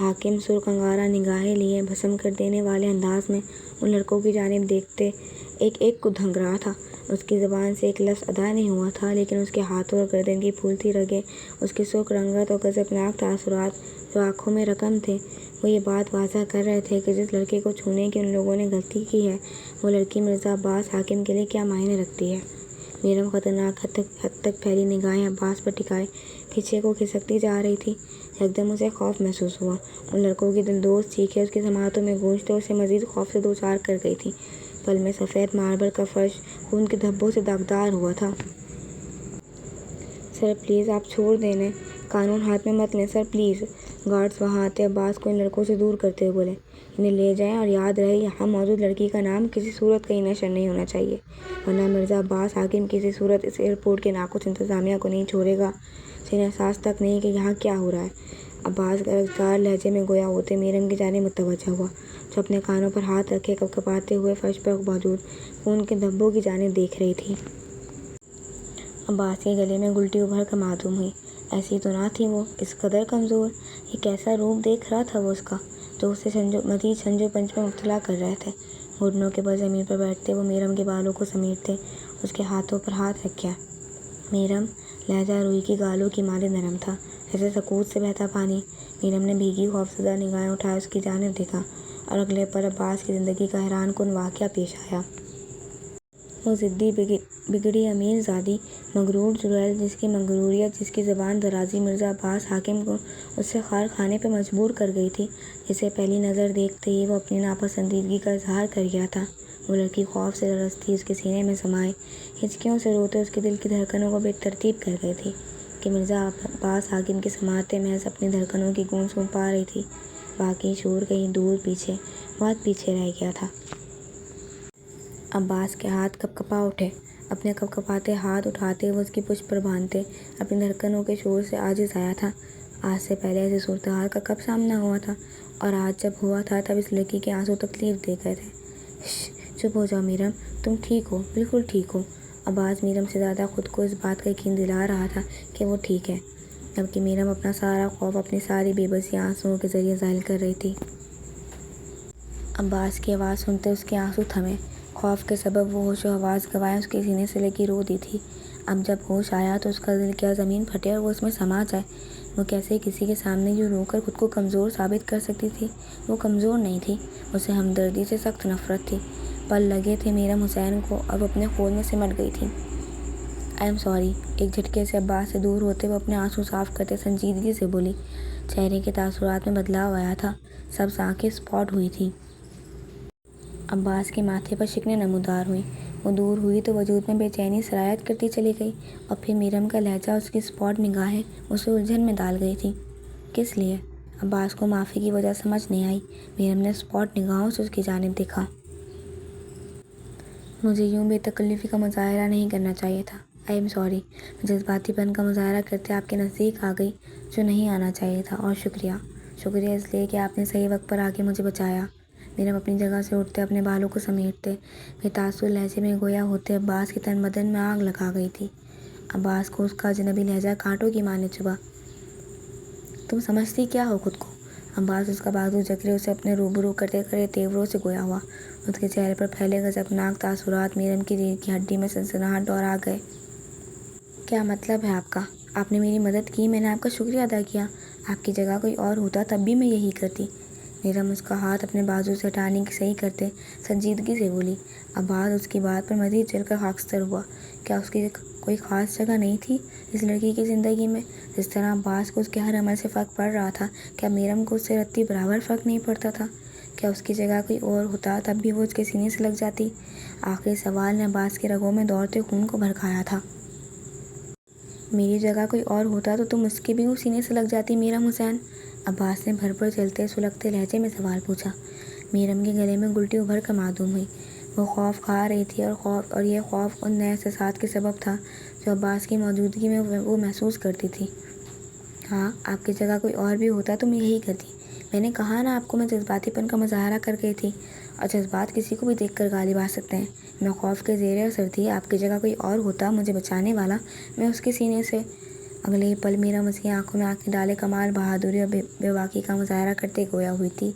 حاکم سرخ انگارہ نگاہیں لیے بھسم کر دینے والے انداز میں ان لڑکوں کی جانب دیکھتے ایک ایک کو دھنک رہا تھا۔ اس کی زبان سے ایک لفظ ادا نہیں ہوا تھا، لیکن اس کے ہاتھوں اور گردن کی پھولتی رگیں، اس کی سرخ رنگت اور غضبناک تاثرات جو آنکھوں میں رقم تھے، وہ یہ بات واضح کر رہے تھے کہ جس لڑکے کو چھونے کی ان لوگوں نے غلطی کی ہے وہ لڑکی مرزا عباس حاکم کے لیے کیا معنی رکھتی ہے۔ میرم خطرناک حد تک پھیلی نگاہیں عباس پر ٹکائے پیچھے کو کھسکتی جا رہی تھی۔ یکدم اسے خوف محسوس ہوا۔ ان لڑکوں کی دلدوز چیخیں اس کی سماعتوں میں گونجتے اسے مزید خوف سے دوچار کر گئی تھیں۔ پل میں سفید ماربل کا فرش خون کے دھبوں سے داغدار ہوا تھا۔ سر پلیز آپ چھوڑ دیں انہیں، قانون ہاتھ میں مت لیں سر پلیز۔ گارڈز وہاں آتے عباس کو ان لڑکوں سے دور کرتے ہوئے بولے، انہیں لے جائیں، اور یاد رہے یہاں موجود لڑکی کا نام کسی صورت کہیں نشر نہیں ہونا چاہیے، ورنہ مرزا عباس حاکم کسی صورت اس ایئرپورٹ کے ناقص انتظامیہ کو نہیں چھوڑے گا۔ اسے احساس تک نہیں کہ یہاں کیا ہو رہا ہے۔ عباس لرزدار لہجے میں گویا ہوتے میرم کی جانب متوجہ ہوا، جو اپنے کانوں پر ہاتھ رکھے کپکپاتے ہوئے فرش پر موجود خون کے دھبوں کی جانب دیکھ رہی تھی۔ عباس کے گلے میں گلٹی ابھر کر معلوم ہوئی۔ ایسی تو نہ تھی وہ، اس قدر کمزور۔ یہ کیسا روپ دیکھ رہا تھا وہ اس کا، جو اسے مزید شنج و پنج میں مبتلا کر رہے تھے۔ گھٹنوں کے بل زمین پر بیٹھتے وہ میرم کے بالوں کو سمیٹتے اس کے ہاتھوں پر ہاتھ رکھ گیا۔ میرم، لہجہ روئی کی گالوں کی مانند نرم تھا، جیسے سکوت سے بہتا پانی۔ میرم نے بھیگی خوفزدہ نگاہیں اٹھائے اس کی جانب دیکھا، اور اگلے پل عباس کی زندگی کا حیران کن واقعہ پیش آیا۔ وہ ضدی بگڑی امیر زادی، مغرور چڑیل، جس کی مغروریت، جس کی زبان درازی مرزا عباس حاکم کو اس سے خار کھانے پہ مجبور کر گئی تھی، جسے پہلی نظر دیکھتے ہی وہ اپنی ناپسندیدگی کا اظہار کر گیا تھا۔ وہ لڑکی خوف سے لرزتی اس کے سینے میں سمائے ہچکیوں سے روتے اس کے دل کی دھڑکنوں کو بے ترتیب کر گئی تھی کہ مرزا عباس حاکم کی سماعتیں محض اپنی دھڑکنوں کی گونج سن پا رہی تھی، باقی شعور کہیں دور پیچھے، بہت پیچھے رہ گیا تھا۔ عباس کے ہاتھ کپکپا اٹھے۔ اپنے کپکپاتے ہاتھ اٹھاتے وہ اس کی پشت پر باندھتے اپنی دھڑکنوں کے شور سے عاجز آیا تھا۔ آج سے پہلے ایسی صورتحال کا کب سامنا ہوا تھا، اور آج جب ہوا تھا تب اس لڑکی کے آنسو تکلیف دے گئے تھے۔ چپ ہو جاؤ میرم، تم ٹھیک ہو، بالکل ٹھیک ہو۔ عباس میرم سے زیادہ خود کو اس بات کا یقین دلا رہا تھا کہ وہ ٹھیک ہے، جبکہ میرم اپنا سارا خوف، اپنی ساری بے بسی آنسوؤں کے ذریعے ظاہر کر رہی تھی۔ عباس کی آواز سنتے اس کے آنسو تھمے۔ خوف کے سبب وہ ہوش و حواس گنوائے اس کے سینے سے لگی رو دی تھی۔ اب جب ہوش آیا تو اس کا دل کیا زمین پھٹے اور وہ اس میں سما جائے۔ وہ کیسے کسی کے سامنے یوں رو کر خود کو کمزور ثابت کر سکتی تھی؟ وہ کمزور نہیں تھی، اسے ہمدردی سے سخت نفرت تھی۔ پل لگے تھے میرم حسین کو اور وہ اپنے خون میں سمٹ گئی تھی۔ آئی ایم سوری، ایک جھٹکے سے عباس سے دور ہوتے وہ اپنے آنسو صاف کرتے سنجیدگی سے بولی۔ چہرے کے تاثرات میں بدلاؤ آیا تھا، سبز آنکھیں اسپاٹ ہوئی تھیں۔ عباس کے ماتھے پر شکنیں نمودار ہوئیں۔ وہ دور ہوئی تو وجود میں بے چینی سرایت کرتی چلی گئی، اور پھر میرم کا لہجہ، اس کی اسپاٹ نگاہیں اسے الجھن میں ڈال گئی تھیں۔ کس لیے؟ عباس کو معافی کی وجہ سمجھ نہیں آئی۔ میرم نے اسپاٹ نگاہوں سے اس کی جانب دیکھا۔ مجھے یوں بے تکلفی کا مظاہرہ نہیں کرنا چاہیے تھا۔ آئی ایم سوری، میں جذباتی پن کا مظاہرہ کرتے آپ کے نزدیک آ گئی، جو نہیں آنا چاہیے تھا، اور شکریہ۔ شکریہ اس لیے کہ آپ نے صحیح وقت پر آ کے مجھے بچایا۔ میرم اپنی جگہ سے اٹھتے اپنے بالوں کو سمیٹتے بے تاثر لہجے میں گویا ہوتے عباس کے تن بدن میں آگ لگا گئی تھی۔ عباس کو اس کا اجنبی لہجہ کانٹوں کی مانند چبھا۔ تم سمجھتی کیا ہو خود کو؟ عباس اس کا بازو جکڑے اسے اپنے روبرو کرتے کرتے تیوروں سے گویا ہوا۔ اس کے چہرے پر پھیلے غضبناک تاثرات میرم کی ریڑھ کی ہڈی میں سنسناہٹ دوہرا گئے۔ کیا مطلب ہے آپ کا؟ آپ نے میری مدد کی، میں نے آپ کا شکریہ ادا کیا۔ آپ کی جگہ کوئی اور ہوتا تب بھی میں یہی کرتی۔ میرم اس کا ہاتھ اپنے بازو سے ہٹانے کی صحیح کرتے سنجیدگی سے بولی۔ عباس اس کی بات پر مزید چڑھ کر خاکستر ہوا۔ کیا اس کی کوئی خاص جگہ نہیں تھی اس لڑکی کی زندگی میں؟ جس طرح عباس کو اس کے ہر عمل سے فرق پڑ رہا تھا، کیا میرم کو اس سے رتی برابر فرق نہیں پڑتا تھا؟ کیا اس کی جگہ کوئی اور ہوتا تب بھی وہ اس کے سینے سے لگ جاتی؟ آخری سوال نے عباس کے رگوں میں دوڑتے خون کو بھڑکایا تھا۔ میری جگہ کوئی اور ہوتا تو تم اس کے بھی سینے سے لگ جاتی میرم حسین؟ عباس نے بھر چلتے سلگتے لہجے میں سوال پوچھا۔ میرم کے گلے میں گلٹی ابھر کر معدوم ہوئی۔ وہ خوف کھا رہی تھی، اور یہ خوف ان نئے احساسات کے سبب تھا جو عباس کی موجودگی میں وہ محسوس کرتی تھی۔ ہاں، آپ کی جگہ کوئی اور بھی ہوتا تو میں یہی کرتی۔ میں نے کہا نا آپ کو، میں جذباتی پن کا مظاہرہ کر گئی تھی، اور جذبات کسی کو بھی دیکھ کر غالب آ سکتے ہیں۔ میں خوف کے زیر اثر تھی۔ آپ کی جگہ کوئی اور ہوتا مجھے بچانے والا، میں اس کے سینے سے۔ اگلے ہی پل میرم اس کی آنکھوں میں آنکھیں ڈالے کمال بہادری اور بے باکی کا مظاہرہ کرتے گویا ہوئی تھی،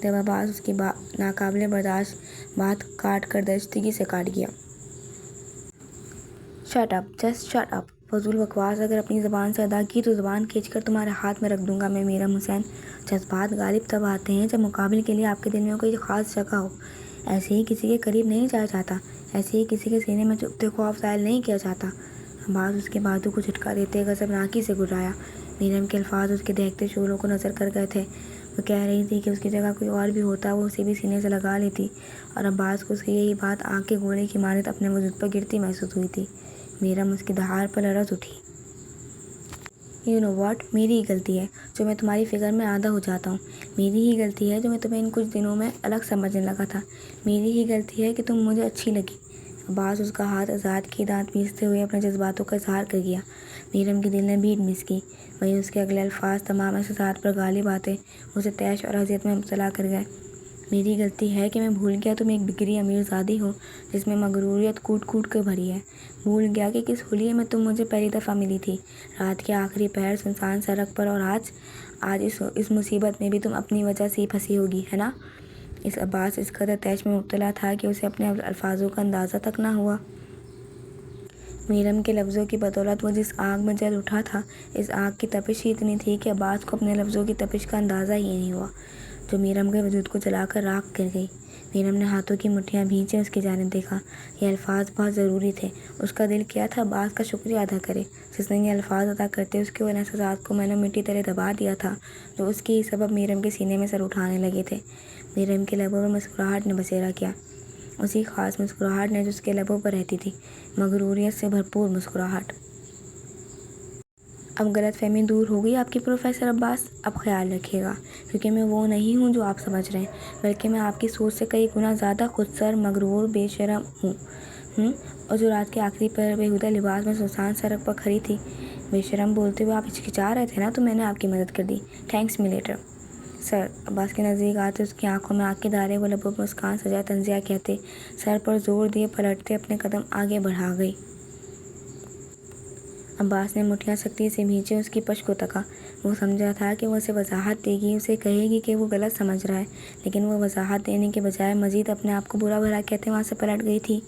جب عباس اس کی ناقابل برداشت بات کاٹ کر درجتگی سے کاٹ گیا۔ Shut up, just shut up. فضول بکواس اگر اپنی زبان سے ادا کی تو زبان کھینچ کر تمہارے ہاتھ میں رکھ دوں گا میں میرم حسین۔ جذبات غالب تب آتے ہیں جب مقابل کے لیے آپ کے دل میں کوئی خاص جگہ ہو۔ ایسے ہی کسی کے قریب نہیں جایا جاتا، ایسے ہی کسی کے سینے میں چبھتے خوف ظاہر نہیں کیا جاتا۔ عباس اس کے بازو کو جھٹکا دیتے غضبناکی سے گرایا۔ میرم کے الفاظ اس کے دہکتے شعلوں کو نظر کر گئے تھے۔ وہ کہہ رہی تھی کہ اس کی جگہ کوئی اور بھی ہوتا وہ اسے بھی سینے سے لگا لیتی، اور عباس کو اس کی یہی بات آگ کے گولے کی مانند اپنے وجود پر گرتی محسوس ہوئی تھی۔ میرم اس کی دہار پر لرز اٹھی۔ یو نو واٹ، میری ہی غلطی ہے جو میں تمہاری فکر میں آدھا ہو جاتا ہوں۔ میری ہی غلطی ہے جو میں تمہیں ان کچھ دنوں میں الگ سمجھنے لگا تھا۔ میری ہی غلطی ہے کہ تم مجھے اچھی لگی۔ عباس اس کا ہاتھ آزاد کی دانت پیستے ہوئے اپنے جذباتوں کا اظہار کر گیا۔ میرم کے دل نے بیٹ مس کی، وہیں اس کے اگلے الفاظ تمام احساسات پر غالب آتے اسے طیش اور اذیت میں مبتلا کر گئے۔ میری غلطی ہے کہ میں بھول گیا تم ایک بگڑی امیر زادی ہو جس میں مغروریت کوٹ کوٹ کر بھری ہے۔ بھول گیا کہ کس حلیے میں تم مجھے پہلی دفعہ ملی تھی، رات کے آخری پہر سنسان سڑک پر، اور آج اس مصیبت میں بھی تم اپنی وجہ سے ہی پھنسی ہوگی، ہے نا؟ عباس اس قدر طیش میں مبتلا تھا کہ اسے اپنے الفاظوں کا اندازہ تک نہ ہوا۔ میرم کے لفظوں کی بدولت وہ جس آگ میں جل اٹھا تھا، اس آگ کی تپش ہی اتنی تھی کہ عباس کو اپنے لفظوں کی تپش کا اندازہ ہی نہیں ہوا، جو میرم کے وجود کو جلا کر راکھ کر گئی۔ میرم نے ہاتھوں کی مٹھیاں بھینچے اس کی جانب دیکھا۔ یہ الفاظ بہت ضروری تھے۔ اس کا دل کیا تھا عباس کا شکریہ ادا کرے، جس نے یہ الفاظ ادا کرتے اس کے ان احساسات کو میں مٹی تلے دبا دیا تھا جو اس کے ہی سبب میرم کے سینے میں سر اٹھانے لگے تھے۔ میرم کے لبوں پر مسکراہٹ نے بسیرا کیا، اسی خاص مسکراہٹ نے جو اس کے لبوں پر رہتی تھی، مغروریت سے بھرپور مسکراہٹ۔ اب غلط فہمی دور ہو گئی آپ کی پروفیسر عباس؟ اب خیال رکھیے گا، کیونکہ میں وہ نہیں ہوں جو آپ سمجھ رہے ہیں، بلکہ میں آپ کی سوچ سے کئی گنا زیادہ خودسر، مغرور، بے شرم ہوں، اور جو رات کے آخری پہر بیہودہ لباس میں سنسان سڑک پر کھڑی تھی۔ بے شرم بولتے ہوئے آپ ہچکچا رہے تھے نا، تو میں نے آپ کی مدد کر دی۔ Thanks me later. سر عباس کے نزدیک آتے اس کی آنکھوں میں آنکھ کے دھارے، وہ لبوں پر مسکان سجائے تنزیہ کہتے، سر پر زور دیے پلٹتے اپنے قدم آگے بڑھا گئی۔ عباس نے مٹھیاں سختی سے بھینچیں، اس کی پشت کو تکا۔ وہ سمجھا تھا کہ وہ اسے وضاحت دے گی، اسے کہے گی کہ وہ غلط سمجھ رہا ہے، لیکن وہ وضاحت دینے کے بجائے مزید اپنے آپ کو برا بھلا کہتے وہاں سے پلٹ گئی تھی۔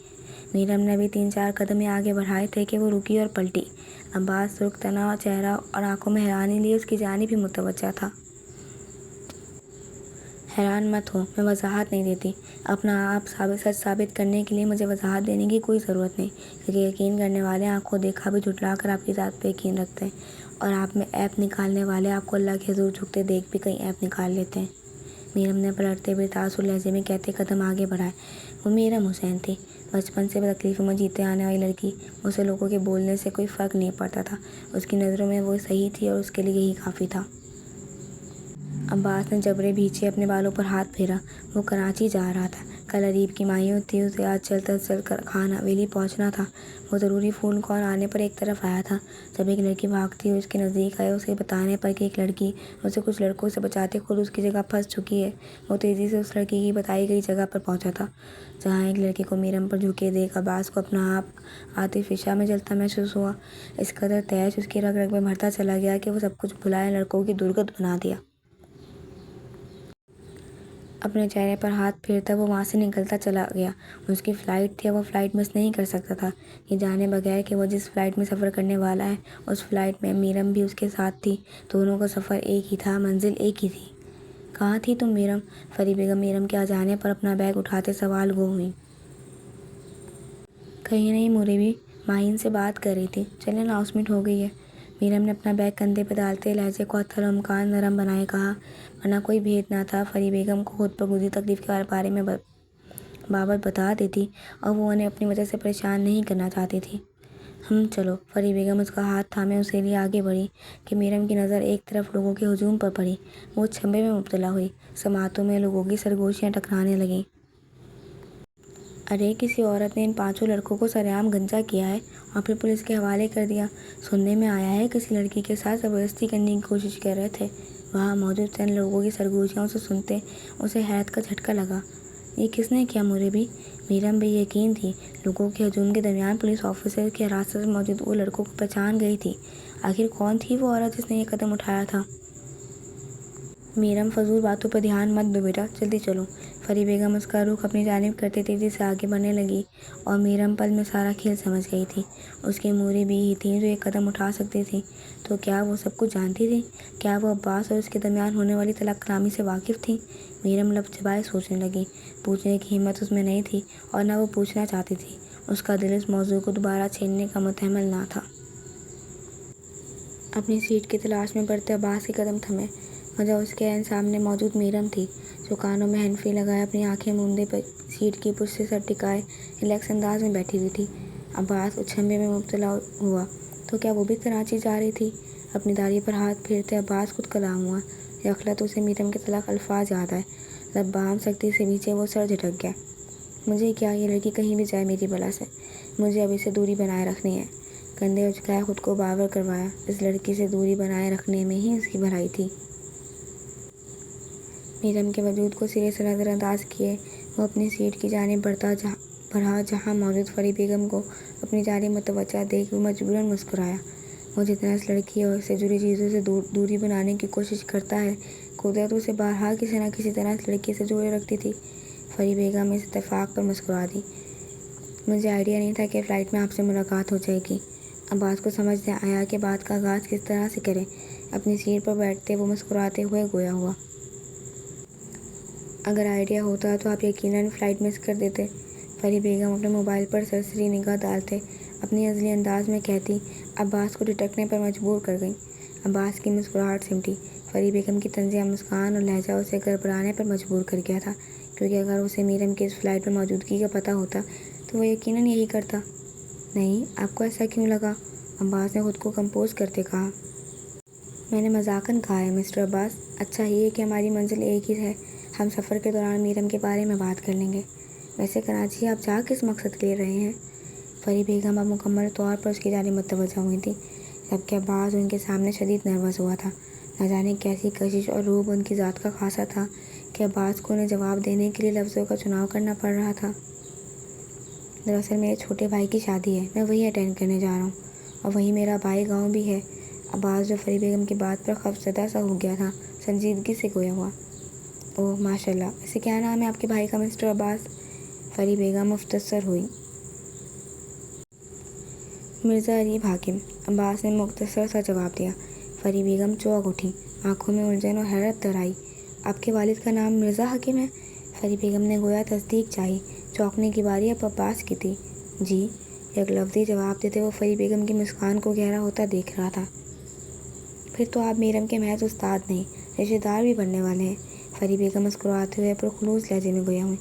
میرم نے ابھی 3-4 قدم ہی آگے بڑھائے تھے کہ وہ رکی اور پلٹی۔ عباس سرخ تنا چہرہ اور آنکھوں میں حیرانی لیے اس کی جانب ہی متوجہ تھا۔ حیران مت ہو، میں وضاحت نہیں دیتی۔ اپنا آپ سچ ثابت کرنے کے لیے مجھے وضاحت دینے کی کوئی ضرورت نہیں، کیونکہ یقین کرنے والے آنکھوں دیکھا بھی جھٹلا کر آپ کی ذات پہ یقین رکھتے ہیں، اور آپ میں عیب نکالنے والے آپ کو اللہ کے حضور جھکتے دیکھ بھی کئی عیب نکال لیتے ہیں۔ میرم نے پلٹتے ہوئے تاثر لہجے میں کہتے قدم آگے بڑھائے۔ وہ میرم حسین تھی، بچپن سے تکلیفوں میں جیتے آنے والی لڑکی۔ اسے لوگوں کے بولنے سے کوئی فرق نہیں پڑتا تھا، اس کی نظروں میں وہ صحیح تھی اور اس کے لیے یہی کافی تھا۔ عباس نے جبرے بھینچے، اپنے بالوں پر ہاتھ پھیرا۔ وہ کراچی جا رہا تھا، کل اریب کی مائیوں تھی، اسے آج چل کر خان حویلی پہنچنا تھا۔ وہ ضروری فون کال آنے پر ایک طرف آیا تھا، جب ایک لڑکی بھاگتی ہوئی اس کے نزدیک آئی، اسے بتانے پر کہ ایک لڑکی اسے کچھ لڑکوں سے بچاتے خود اس کی جگہ پھنس چکی ہے۔ وہ تیزی سے اس لڑکی کی بتائی گئی جگہ پر پہنچا تھا، جہاں ایک لڑکے کو میرم پر جھکے دیکھ عباس کو اپنا آپ عاطف فشاں میں جلتا محسوس ہوا۔ اس قدر تیش اس کی رگ رگ میں بھرتا چلا گیا کہ وہ سب کچھ بھلائے لڑکوں کی درگت بنا دیا۔ اپنے چہرے پر ہاتھ پھیرتا وہ وہاں سے نکلتا چلا گیا۔ اس کی فلائٹ تھی اور وہ فلائٹ مس نہیں کر سکتا تھا، یہ جانے بغیر کہ وہ جس فلائٹ میں سفر کرنے والا ہے اس فلائٹ میں میرم بھی اس کے ساتھ تھی۔ دونوں کا سفر ایک ہی تھا، منزل ایک ہی تھی۔ کہاں تھی تم میرم؟ پری بیگم میرم کے آ جانے پر اپنا بیگ اٹھاتے سوال گو ہوئی۔ کہیں نہیں موربی، ماہین سے بات کر رہی تھی، چلیں اناؤنسمنٹ ہو گئی ہے۔ میرم نے اپنا بیگ کندھے پہ ڈالتے لہجے کو حتی الامکان نرم بنائے کہا، ورنہ کوئی بھید نہ تھا، پری بیگم کو خود پر گزری تکلیف کے بارے میں بابت بتا دیتی اور وہ انہیں اپنی وجہ سے پریشان نہیں کرنا چاہتی تھی۔ چلو۔ پری بیگم اس کا ہاتھ تھامے اسے لیے آگے بڑھی کہ میرم کی نظر ایک طرف لوگوں کے ہجوم پر پڑی۔ وہ چھمبے میں مبتلا ہوئی، سماعتوں میں لوگوں کی سرگوشیاں ٹکرانے لگیں۔ ارے کسی عورت نے ان 5 لڑکوں کو سرعام گنجا کیا ہے اور پھر پولیس کے حوالے کر دیا۔ سننے میں آیا ہے کسی لڑکی کے ساتھ زبردستی کرنے کی کوشش کر رہے تھے۔ وہاں موجود چند لوگوں کی سرگوشیاں اسے سنتے اسے حیرت کا جھٹکا لگا۔ یہ کس نے کیا موربی؟ میرم بے یقین تھی۔ لوگوں کے ہجوم کے درمیان پولیس آفیسر کی حراست میں موجود وہ لڑکوں کو پہچان گئی تھی۔ آخر کون تھی وہ عورت جس نے یہ قدم اٹھایا تھا؟ میرم فضول باتوں پر دھیان مت دو بیٹا، جلدی چلو۔ پری بیگم اس کا رخ اپنی جانب کرتے تیزی سے آگے بڑھنے لگی اور میرم پل میں سارا کھیل سمجھ گئی تھی۔ اس کی موربی ہی تھیں جو ایک قدم اٹھا سکتی تھی۔ تو کیا وہ سب کچھ جانتی تھی؟ کیا وہ عباس اور اس کے درمیان ہونے والی طلاق کلامی سے واقف تھی؟ میرم لب چبائے سوچنے لگی۔ پوچھنے کی ہمت اس میں نہیں تھی اور نہ وہ پوچھنا چاہتی تھی۔ اس کا دل اس موضوع کو دوبارہ چھیڑنے کا متحمل نہ تھا۔ اپنی سیٹ کی تلاش میں بڑھتے عباس کے قدم تھمے، مگر اس کے عین سامنے موجود میرم تھی، جو کانوں میں ہینڈ فری لگائے اپنی آنکھیں موندے سیٹ کی پشت سے سر ٹکائے ریلیکس انداز میں بیٹھی ہوئی تھی۔ عباس اچھمبے میں مبتلا ہوا۔ تو کیا وہ بھی کراچی جا رہی تھی؟ اپنی داڑھی پر ہاتھ پھیرتے عباس خود کلام ہوا۔ یکلت اسے میرم کے تلخ الفاظ یاد آئے۔ لب بام سختی سے بھینچے، وہ سر جھٹک گیا۔ مجھے کیا، یہ لڑکی کہیں بھی جائے میری بلا سے، مجھے اب اسے دوری بنائے رکھنی ہے۔ کندھے اچکائے خود کو باور کروایا، اس لڑکی سے دوری بنائے رکھنے میں ہی اس کی بھلائی تھی۔ میرم کے وجود کو سرے سے نظر انداز کیے وہ اپنی سیٹ کی جانب بڑھا جہاں موجود پری بیگم کو اپنی جانب متوجہ دیکھ وہ مجبوراً مسکرایا۔ وہ جتنا اس لڑکی اور اس سے جڑی چیزوں سے دوری بنانے کی کوشش کرتا ہے، قدرت اسے بہرحال کسی نہ کسی طرح اس لڑکی سے جوڑے رکھتی تھی۔ پری بیگم اس اتفاق پر مسکرا دی۔ مجھے آئیڈیا نہیں تھا کہ فلائٹ میں آپ سے ملاقات ہو جائے گی۔ عباس کو سمجھ نہ آیا کہ بات کا آغاز کس طرح سے کرے۔ اپنی سیٹ پر بیٹھتے وہ مسکراتے ہوئے گویا ہوا۔ اگر آئیڈیا ہوتا تو آپ یقیناً فلائٹ مس کر دیتے۔ پری بیگم اپنے موبائل پر سرسری نگاہ ڈالتے اپنی ازلی انداز میں کہتی، عباس کو ٹھٹکنے پر مجبور کر گئیں۔ عباس کی مسکراہٹ سمٹی۔ پری بیگم کی طنزیہ مسکان اور لہجہ اسے گڑبڑانے پر مجبور کر گیا تھا، کیونکہ اگر اسے میرم کی اس فلائٹ میں موجودگی کا پتہ ہوتا تو وہ یقیناً یہی کرتا۔ نہیں، آپ کو ایسا کیوں لگا؟ عباس نے خود کو کمپوز کرتے کہا۔ میں نے مذاقاً کہا ہے مسٹر عباس۔ اچھا ہی ہے کہ ہماری منزل ایک ہی ہے، ہم سفر کے دوران میرم کے بارے میں بات کر لیں گے۔ ویسے کراچی آپ جا کس مقصد کے لیے رہے ہیں؟ پری بیگم اب مکمل طور پر اس کی جانب متوجہ ہوئی تھی، جبکہ عباس ان کے سامنے شدید نروس ہوا تھا۔ نہ جانے کیسی کشش اور روب ان کی ذات کا خاصا تھا کہ عباس کو انہیں جواب دینے کے لیے لفظوں کا چناؤ کرنا پڑ رہا تھا۔ دراصل میرے چھوٹے بھائی کی شادی ہے، میں وہی اٹینڈ کرنے جا رہا ہوں، اور وہیں میرا بھائی گاؤں بھی ہے۔ عباس جو فری بیگم کی بات پر خوفزدہ سا ہو گیا تھا، سنجیدگی سے گویا ہوا۔ اوہ ماشاء اللہ، ویسے کیا نام ہے آپ کے بھائی کا مسٹر عباس؟ فری بیگم مختصر ہوئی۔ مرزا اریب حاکم، عباس نے مختصر سا جواب دیا۔ فری بیگم چونک اٹھی، آنکھوں میں الجھن اور حیرت در آئی۔ آپ کے والد کا نام مرزا حاکم ہے؟ فری بیگم نے گویا تصدیق چاہی۔ چونکنے کی باری اب عباس کی تھی۔ جی، ایک لفظی جواب دیتے وہ فری بیگم کی مسکان کو گہرا ہوتا دیکھ رہا تھا۔ پھر تو آپ میرم کے محض استاد نہیں، رشتہ دار بھی بننے والے ہیں۔ فری بیگم مسکراتے ہوئے پرخلوص لہجے میں گویا ہوئی۔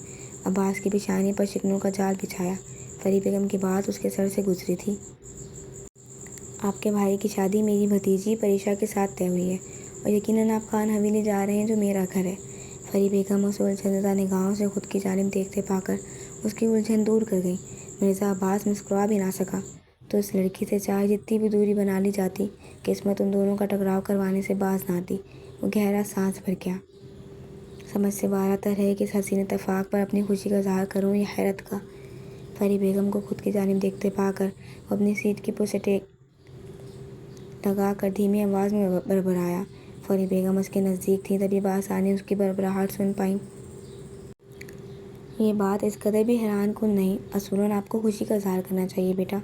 عباس کی پیشانی پر شکنوں کا جال بچھایا۔ فری بیگم کی بات اس کے سر سے گزری تھی۔ آپ کے بھائی کی شادی میری بھتیجی پریشا کے ساتھ طے ہوئی ہے، اور یقیناً آپ خان حویلی جا رہے ہیں جو میرا گھر ہے۔ فری بیگم اسے الجھنزدہ نگاہوں سے خود کی جانب دیکھتے پا کر اس کی الجھن دور کر گئی۔ مرزا عباس مسکرا بھی نہ سکا۔ تو اس لڑکی سے چاہے جتنی بھی دوری بنا لی جاتی، قسمت ان دونوں کا ٹکراؤ کروانے سے باز نہ آتی۔ وہ گہرا سانس بھر گیا۔ سمجھ سے باہر آتا رہے کہ اس حسین اتفاق پر اپنی خوشی کا اظہار کروں یا حیرت کا۔ فری بیگم کو خود کی جانب دیکھتے پا کر وہ اپنی سیٹ کی پشت ٹیک لگا کر دھیمی آواز میں بڑبڑایا۔ فری بیگم اس کے نزدیک تھیں تبھی بآسانی اس کی بڑبڑاہٹ سن پائیں۔ یہ بات اس قدر بھی حیران کن نہیں، اصولاً آپ کو خوشی کا اظہار کرنا چاہیے بیٹا۔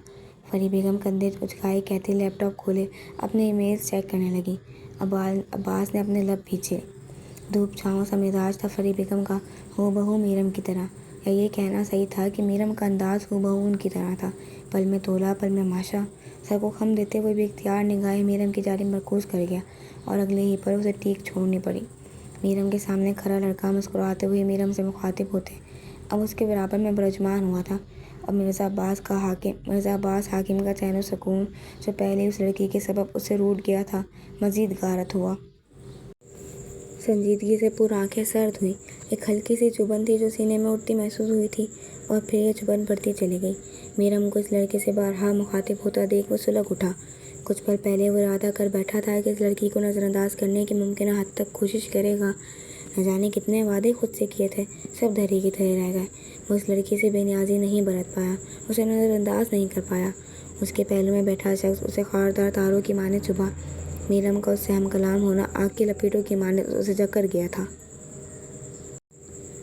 فری بیگم کندھے اچکائے کہتے لیپ ٹاپ کھولے اپنے ای میلز چیک کرنے لگی۔ عباس نے اپنے لب بھینچے۔ دھوپ چھاؤں سا مزاج تھا فری بیگم کا، ہو بہو میرم کی طرح، یا یہ کہنا صحیح تھا کہ میرم کا انداز ہو بہو ان کی طرح تھا۔ پل میں تولا پل میں ماشا۔ سر کو خم دیتے ہوئے بھی اختیار نگاہیں میرم کی جانب مرکوز کر گیا، اور اگلے ہی پل اسے ٹیک چھوڑنی پڑی۔ میرم کے سامنے کھڑا لڑکا مسکراتے ہوئے میرم سے مخاطب ہوتے اب اس کے برابر میں برجمان ہوا تھا۔ اب مرزا عباس حاکم کا چین و سکون جو پہلے اس لڑکی کے سبب اس سے روٹھ گیا تھا، مزید غارت ہوا۔ سنجیدگی سے پر آنکھیں سرد ہوئیں۔ ایک ہلکی سی چبھن تھی جو سینے میں اٹھتی محسوس ہوئی تھی، اور پھر یہ چبھن بڑھتی چلی گئی۔ میرم کو اس لڑکے سے بارہا مخاطب ہوتا دیکھ وہ سلگ اٹھا۔ کچھ پل پہلے وہ ارادہ کر بیٹھا تھا کہ اس لڑکی کو نظر انداز کرنے کی ممکنہ حد تک کوشش کرے گا۔ نہ جانے کتنے وعدے خود سے کیے تھے، سب دھرے کی دھرے رہ گئے۔ وہ اس لڑکی سے بے نیازی نہیں برت پایا، اسے نظر انداز نہیں کر پایا۔ اس کے پہلو میں بیٹھا شخص اسے خاردار تاروں کی مانند چبھا۔ میرم کا اس سے ہم کلام ہونا آگ کی لپیٹوں کی مانند اسے جکڑ گیا تھا۔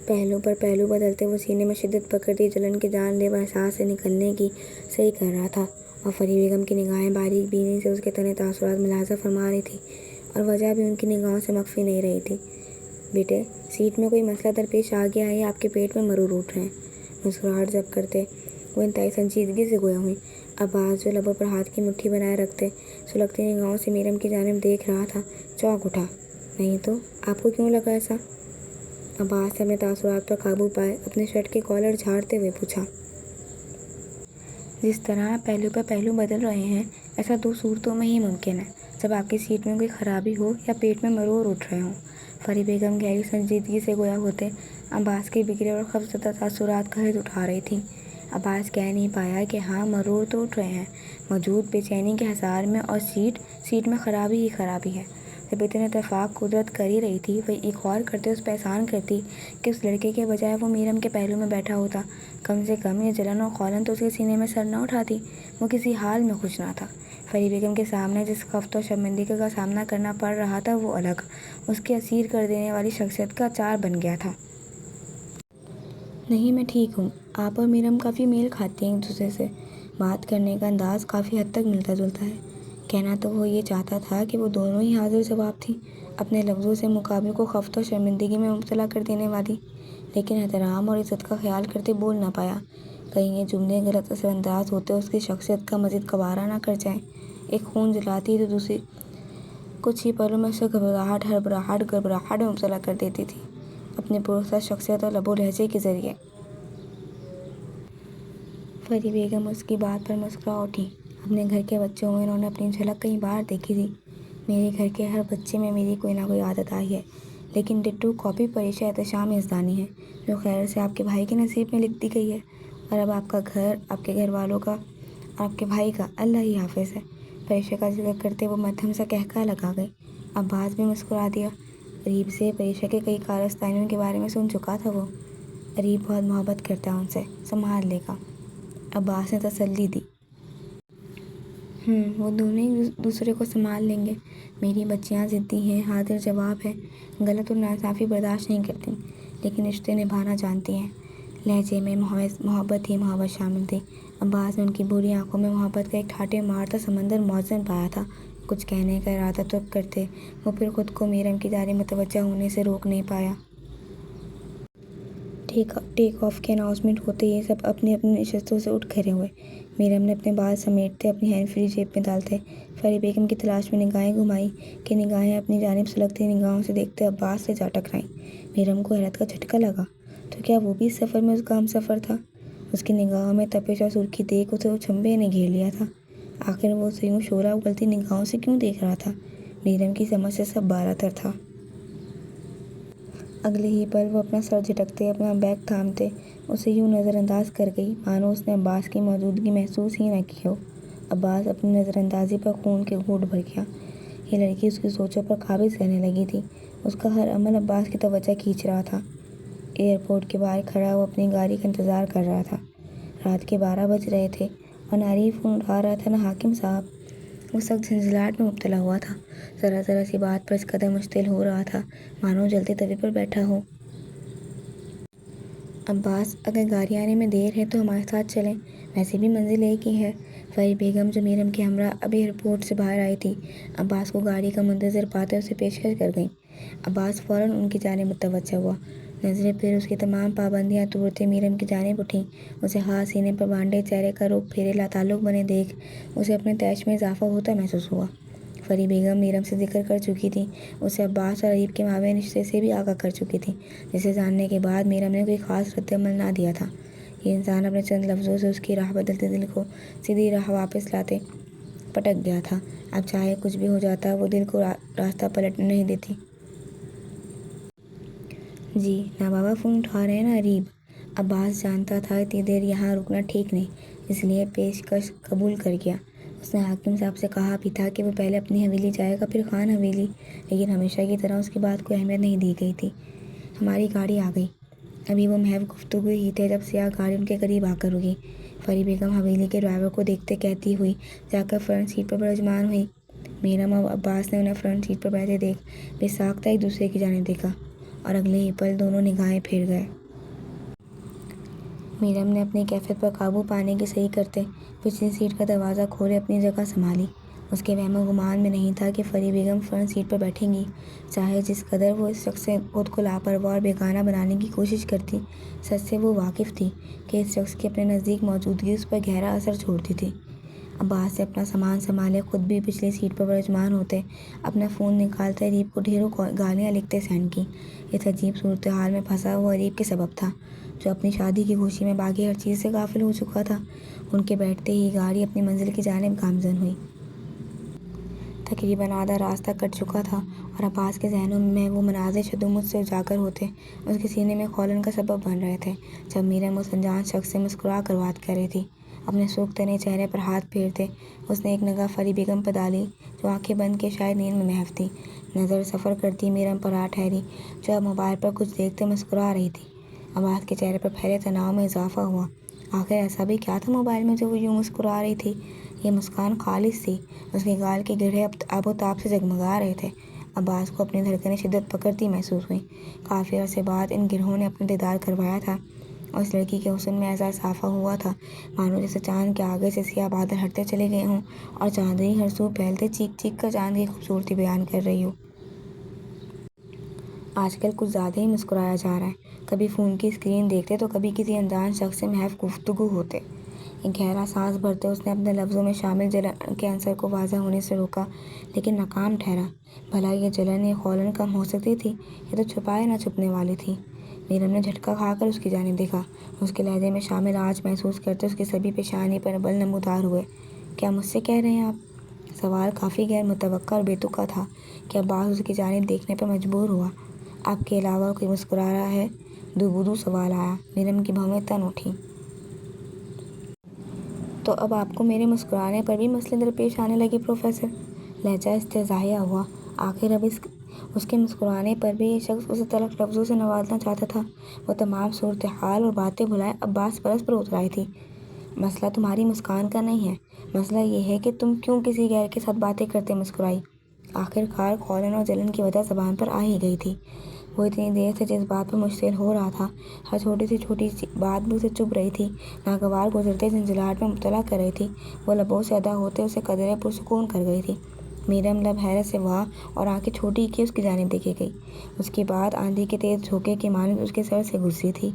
پہلو پر پہلو بدلتے وہ سینے میں شدت پکڑتی جلن کے جان لیوا احساس سے نکلنے کی صحیح کر رہا تھا، اور فری بیگم کی نگاہیں باریک بینی سے اس کے تنہ تاثرات ملاحظہ فرما رہی تھیں، اور وجہ بھی ان کی نگاہوں سے مخفی نہیں رہی تھی۔ بیٹے، سیٹ میں کوئی مسئلہ درپیش آ گیا ہے یا آپ کے پیٹ میں مرور اٹھ رہے ہیں؟ مسکراہٹ ضبط کرتے وہ انتہائی سنجیدگی سے گویا ہوئی۔ عباس جو لبوں پر ہاتھ کی مٹھی بنائے رکھتے سلگتی نگاہوں سے میرم کی جانب دیکھ رہا تھا، چونک اٹھا۔ نہیں تو آپ کو کیوں لگا ایسا؟ عباس نے اپنے تاثرات پر قابو پائے اپنے شرٹ کے کالر جھاڑتے ہوئے پوچھا۔ جس طرح پہلو پر پہلو بدل رہے ہیں، ایسا دو صورتوں میں ہی ممکن ہے، جب آپ کی سیٹ میں کوئی خرابی ہو یا پیٹ میں مرور اٹھ رہے ہوں۔ فری بیگم گہری سنجیدگی سے گویا ہوتے عباس کے بگڑے اور خوفزدہ تاثرات کا حد اٹھا رہی تھیں۔ عباس کہہ نہیں پایا کہ ہاں مرور تو اٹھ رہے ہیں، موجود بے چینی کے حصار میں، اور سیٹ میں خرابی ہی خرابی ہے۔ جب اتنے اتفاق قدرت کر ہی رہی تھی، وہ ایک غور کرتے اس پہ احسان کرتی کہ اس لڑکے کے بجائے وہ میرم کے پہلو میں بیٹھا ہوتا، کم سے کم یہ جلن اور خولن تو اس کے سینے میں سر نہ اٹھاتی۔ وہ کسی حال میں خوش نہ تھا۔ فری بیگم کے سامنے جس خفت و شرمندگی کا سامنا کرنا پڑ رہا تھا وہ الگ، اس کے اسیر کر دینے والی شخصیت کا چار بن گیا تھا۔ نہیں، میں ٹھیک ہوں۔ آپ اور میرم کافی میل کھاتی ہیں ایک دوسرے سے، بات کرنے کا انداز کافی حد تک ملتا جلتا ہے۔ کہنا تو وہ یہ چاہتا تھا کہ وہ دونوں ہی حاضر جواب تھیں، اپنے لفظوں سے مقابل کو خفت و شرمندگی میں مبتلا کر دینے والی، لیکن احترام اور عزت کا خیال کرتے بول نہ پایا۔ کہیں یہ جملے غلط اثر انداز ہوتے اس کی شخصیت کا مزید قوارہ نہ کر جائیں۔ ایک خون جلاتی تو دوسری کچھ ہی پلوں میں اسے گھبراہٹ میں مبتلا کر دیتی تھی، اپنی پراسرار شخصیت اور لب و لہجے کے ذریعے۔ فری بیگم اس کی بات پر مسکرا اٹھی۔ اپنے گھر کے بچوں میں انہوں نے اپنی جھلک کئی بار دیکھی تھی۔ میرے گھر کے ہر بچے میں میری کوئی نہ کوئی عادت آئی ہے، لیکن ڈٹو کاپی پریشا احتشام یزدانی ہے، جو خیر سے آپ کے بھائی کے نصیب میں لکھ دی گئی ہے، اور اب آپ کا گھر، آپ کے گھر والوں کا اور آپ کے بھائی کا اللہ ہی حافظ ہے۔ پریشا کا ذکر کرتے وہ مدھم سا قہقہہ لگا گئی۔ عباس بھی مسکرا دیا۔ اریب سے پریشا کے کئی کارستانیوں کے بارے میں سن چکا تھا وہ۔ اریب بہت محبت کرتا ہے ان سے، سنبھال لے گا، عباس نے تسلی دی۔ وہ دونوں ایک دوسرے کو سنبھال لیں گے۔ میری بچیاں ضدی ہیں، حاضر جواب ہے، غلط اور ناانصافی برداشت نہیں کرتی، لیکن رشتے نبھانا جانتی ہیں۔ لہجے میں محبت ہی محبت شامل تھی۔ عباس نے ان کی بری آنکھوں میں محبت کا ایک ٹھاٹھے مارتا سمندر موزن پایا تھا۔ کچھ کہنے کا ارادہ تو کرتے وہ، پھر خود کو میرم کی جانب متوجہ ہونے سے روک نہیں پایا۔ ٹیک آف کے اناؤنسمنٹ ہوتے ہی سب اپنی اپنی نشستوں سے اٹھ کھڑے ہوئے۔ میرم نے اپنے بال سمیٹتے اپنی ہینڈ فری جیب میں ڈالتے فری بیگم کی تلاش میں نگاہیں گھمائیں کہ نگاہیں اپنی جانب سلگتی نگاہوں سے دیکھتے عباس سے جا ٹکرائیں۔ میرم کو حیرت کا جھٹکا لگا، تو کیا وہ بھی اس سفر میں اس کا ہمسفر تھا؟ اس کی نگاہوں میں تپش اور سرخی دیکھ اسے اچنبھے نے گھیر لیا تھا۔ آخر وہ اسے یوں شورا اگلتی نگاہوں سے کیوں دیکھ رہا تھا؟ میرم کی سمجھ سے سب بالاتر تھا۔ اگلے ہی پل وہ اپنا سر جھٹکتے اپنا بیگ تھامتے اسے یوں نظر انداز کر گئی مانو اس نے عباس کی موجودگی محسوس ہی نہ کی ہو۔ عباس اپنی نظر اندازی پر خون کے گھونٹ بھر گیا۔ یہ لڑکی اس کی سوچوں پر قابض رہنے لگی تھی۔ اس کا ہر عمل عباس کی توجہ کھینچ رہا تھا۔ ایئرپورٹ کے باہر کھڑا وہ اپنی گاڑی کا انتظار کر رہا تھا۔ رات کے 12 بج رہے تھے اور نہ اریب فون اٹھا رہا تھا نہ حاکم صاحب۔ وہ سخت جھنجھلاہٹ میں مبتلا ہوا تھا۔ ذرا ذرا سی بات پر اس قدر مشتعل ہو رہا تھا مانو جلتے توے پر بیٹھا ہو۔ عباس، اگر گاڑی آنے میں دیر ہے تو ہمارے ساتھ چلیں، ویسے بھی منزل ایک ہی ہے۔ فری بیگم جو میرم کے ہمراہ اب ایئرپورٹ سے باہر آئی تھی، عباس کو گاڑی کا منتظر پاتے اسے پیشکش کر گئیں۔ عباس فوراً ان کی جانب متوجہ ہوا۔ نظریں پھر اس کی تمام پابندیاں توڑتے میرم کی جانب اٹھیں۔ اسے ہاتھ سینے پر بانٹے چہرے کا رخ پھیرے لاتعلق بنے دیکھ اسے اپنے طیش میں اضافہ ہوتا محسوس ہوا۔ فری بیگم میرم سے ذکر کر چکی تھیں، اسے عباس اور اریب کے مابین رشتے سے بھی آگاہ کر چکی تھیں، جسے جاننے کے بعد میرم نے کوئی خاص رد عمل نہ دیا تھا۔ یہ انسان اپنے چند لفظوں سے اس کی راہ بدلتے دل کو سیدھی راہ واپس لاتے پٹک گیا تھا۔ اب چاہے کچھ بھی ہو جاتا وہ دل کو راستہ پلٹنے نہیں دیتی۔ جی نا بابا، فون اٹھا رہے ہیں نا اریب؟ عباس جانتا تھا اتنی دیر یہاں رکنا ٹھیک نہیں، اس لیے پیشکش قبول کر گیا۔ اس نے حاکم صاحب سے کہا بھی تھا کہ وہ پہلے اپنی حویلی جائے گا پھر خان حویلی، لیکن ہمیشہ کی طرح اس کی بات کو اہمیت نہیں دی گئی تھی۔ ہماری گاڑی آ گئی۔ ابھی وہ محض گفتگو ہی تھے جب سیاہ گاڑی ان کے قریب آ کر رکی۔ فری بیگم حویلی کے ڈرائیور کو دیکھتے کہتی ہوئی جا کر فرنٹ سیٹ پر برجمان ہوئی۔ میرم اور عباس نے انہیں فرنٹ سیٹ پر بیٹھے دیکھ بے ساختہ ایک دوسرے کی جانب دیکھا اور اگلے ہی پل دونوں نگاہیں پھیر گئے۔ میرم نے اپنی کیفیت پر قابو پانے کی صحیح کرتے پچھلی سیٹ کا دروازہ کھولے اپنی جگہ سنبھالی۔ اس کے وہم و گمان میں نہیں تھا کہ فری بیگم فرنٹ سیٹ پر بیٹھیں گی۔ چاہے جس قدر وہ اس شخص سے خود کو لاپرواہ اور بیگانہ بنانے کی کوشش کرتی، سچ سے وہ واقف تھی کہ اس شخص کی اپنے نزدیک موجودگی اس پر گہرا اثر چھوڑتی تھی۔ عباس سے اپنا سامان سنبھالے خود بھی پچھلی سیٹ پر برجمان ہوتے اپنا فون نکالتے اریب کو ڈھیروں گالیاں لکھتے سینڈ کی۔ اس عجیب صورتحال میں پھنسا وہ اریب کے سبب تھا، جو اپنی شادی کی خوشی میں باقی ہر چیز سے غافل ہو چکا تھا۔ ان کے بیٹھتے ہی گاڑی اپنی منزل کی جانب گامزن ہوئی۔ تقریباً آدھا راستہ کٹ چکا تھا اور عباس کے ذہنوں میں وہ مناظر شدومت سے اجاگر ہوتے اس کے سینے میں کھولن کا سبب بن رہے تھے، جب میرم اس انجان شخص سے مسکرا کر بات کر رہی تھی۔ اپنے سرخ تنے چہرے پر ہاتھ پھیرتے اس نے ایک نگاہ فری بیگم پر ڈالی جو آنکھیں بند کیے شاید نیند میں محو تھی۔ نظر سفر کرتی میرم پر آ ٹھہری جو اب موبائل پر کچھ دیکھتے مسکرا رہی تھی۔ عباس کے چہرے پر پھیلے تناؤ میں اضافہ ہوا۔ آخر ایسا بھی کیا تھا موبائل میں جو وہ یوں مسکرا رہی تھی؟ یہ مسکان خالص تھی۔ اس کے گال کے گرھے آب و تاب سے جگمگا رہے تھے۔ عباس کو اپنی دھڑکنیں شدت پکڑتی محسوس ہوئیں۔ کافی عرصے بعد ان گرہوں نے اپنا دیدار کروایا تھا اور اس لڑکی کے حسن میں ایسا اضافہ ہوا تھا مانو جیسے چاند کے آگے سے سیاہ بادل ہٹتے چلے گئے ہوں اور چاندنی ہر سو پھیلتے چیخ چیخ کر چاند کی خوبصورتی بیان کر رہی ہو۔ آج کل کچھ زیادہ ہی مسکرایا جا رہا ہے، کبھی فون کی اسکرین دیکھتے تو کبھی کسی انجان شخص سے محض گفتگو ہوتے۔ ایک گہرا سانس بھرتے اس نے اپنے لفظوں میں شامل جلن کے عنصر کو واضح ہونے سے روکا، لیکن ناکام ٹھہرا۔ بھلا یہ جلن یہ کھولن کم ہو سکتی تھی؟ یہ تو چھپائے نہ چھپنے والی تھی۔ میرم نے جھٹکا کھا کر اس کی جانب دیکھا، اس کے لہجے میں شامل آنچ محسوس کرتے اس کی سبھی پیشانی پر بل نمودار ہوئے۔ کیا مجھ سے کہہ رہے ہیں آپ؟ سوال کافی غیر متوقع اور بے تکا تھا کہ عباس اس کی جانب دیکھنے پر مجبور ہوا۔ آپ کے علاوہ کوئی مسکرا رہا ہے؟ دو بدو سوال آیا۔ میرم کی بھویں تن اٹھیں۔ تو اب آپ کو میرے مسکرانے پر بھی مسئلے درپیش آنے لگے پروفیسر؟ لہجہ استہزائیہ ہوا۔ آخر اب اس کے مسکرانے پر بھی یہ شخص اسے تلخ لفظوں سے نوازنا چاہتا تھا۔ وہ تمام صورتحال اور باتیں بھلائے اب باس پرس پر اتر آئی تھی۔ مسئلہ تمہاری مسکان کا نہیں ہے، مسئلہ یہ ہے کہ تم کیوں کسی غیر کے ساتھ باتیں کرتے مسکرائی۔ آخر کار کھولن اور جلن کی وجہ زبان پر آ ہی گئی تھی۔ وہ اتنی دیر سے جس بات پر مشتعل ہو رہا تھا، ہر چھوٹی سی بات بھی اسے چبھ رہی تھی، ناگوار گزرتے جھنجھلاہٹ میں مبتلا کر رہی تھی، وہ لبوں سے ادا ہوتے اسے قدرے پرسکون کر گئی تھی۔ میرم لب حیرت سے وہاں اور آنکھیں چھوٹی کیے اس کی جانب دیکھے گئی۔ اس کی بات آندھی کے تیز جھونکے کی مانند اس کے سر سے گزری تھی۔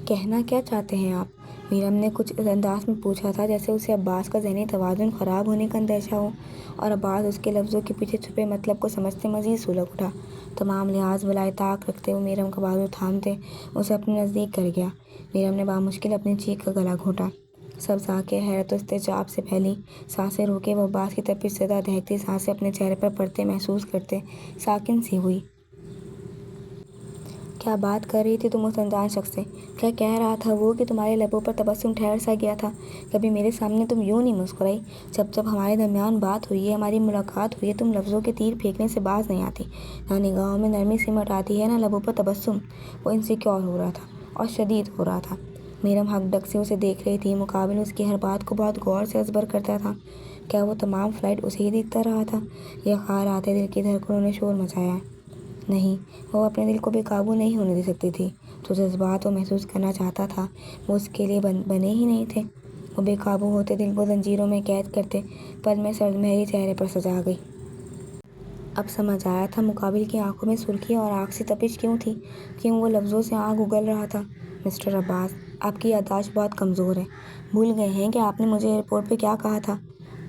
کہنا کیا چاہتے ہیں آپ؟ میرم نے کچھ اس انداز میں پوچھا تھا جیسے اسے عباس کا ذہنی توازن خراب ہونے کا اندیشہ ہو، اور عباس اس کے لفظوں کے پیچھے چھپے مطلب کو سمجھتے مزید سلگ اٹھا۔ تمام لحاظ بالائے طاق رکھتے ہوئے میرم کا بازو تھامتے اسے اپنے نزدیک کر گیا۔ میرم نے بامشکل اپنی چیخ کا گلا گھونٹا۔ سب ساکیں حیرت و استعجاب سے پھیلی، سانسیں روکے وہ عباس کی تپش زدہ دہکتی سانسیں اپنے چہرے پر پڑتے محسوس کرتے ساکن سی ہوئی۔ کیا بات کر رہی تھی تم اس انجان شخص سے؟ کیا کہہ رہا تھا وہ کہ تمہارے لبوں پر تبسم ٹھہر سا گیا تھا؟ کبھی میرے سامنے تم یوں نہیں مسکرائی؟ جب ہمارے درمیان بات ہوئی ہے، ہماری ملاقات ہوئی ہے، تم لفظوں کے تیر پھینکنے سے باز نہیں آتی، نہ نگاہوں میں نرمی سمٹ آتی ہے، نہ لبوں پر تبسم۔ وہ انسیکیور ہو رہا تھا اور شدید ہو رہا تھا۔ میرم حق ڈک سے اسے دیکھ رہی تھی، مقابل اس کی ہر بات کو بہت غور سے ازبر کرتا تھا۔ کیا وہ تمام فلائٹ اسے ہی دیکھتا رہا تھا؟ یہ خیال آتے دل کی دھڑکنوں نے شور مچایا۔ نہیں، وہ اپنے دل کو بے قابو نہیں ہونے دے سکتی تھی۔ جو جذبات وہ محسوس کرنا چاہتا تھا وہ اس کے لیے بنے ہی نہیں تھے۔ وہ بے قابو ہوتے دل کو زنجیروں میں قید کرتے پل میں سرد مہری چہرے پر سجا گئی۔ اب سمجھ آیا تھا مقابل کی آنکھوں میں سرخی اور آگ سی تپش کیوں تھی، کیوں وہ لفظوں سے آگ اگل رہا تھا۔ مسٹر عباس، آپ کی یادداشت بہت کمزور ہے۔ بھول گئے ہیں کہ آپ نے مجھے ایئرپورٹ پہ کیا کہا تھا؟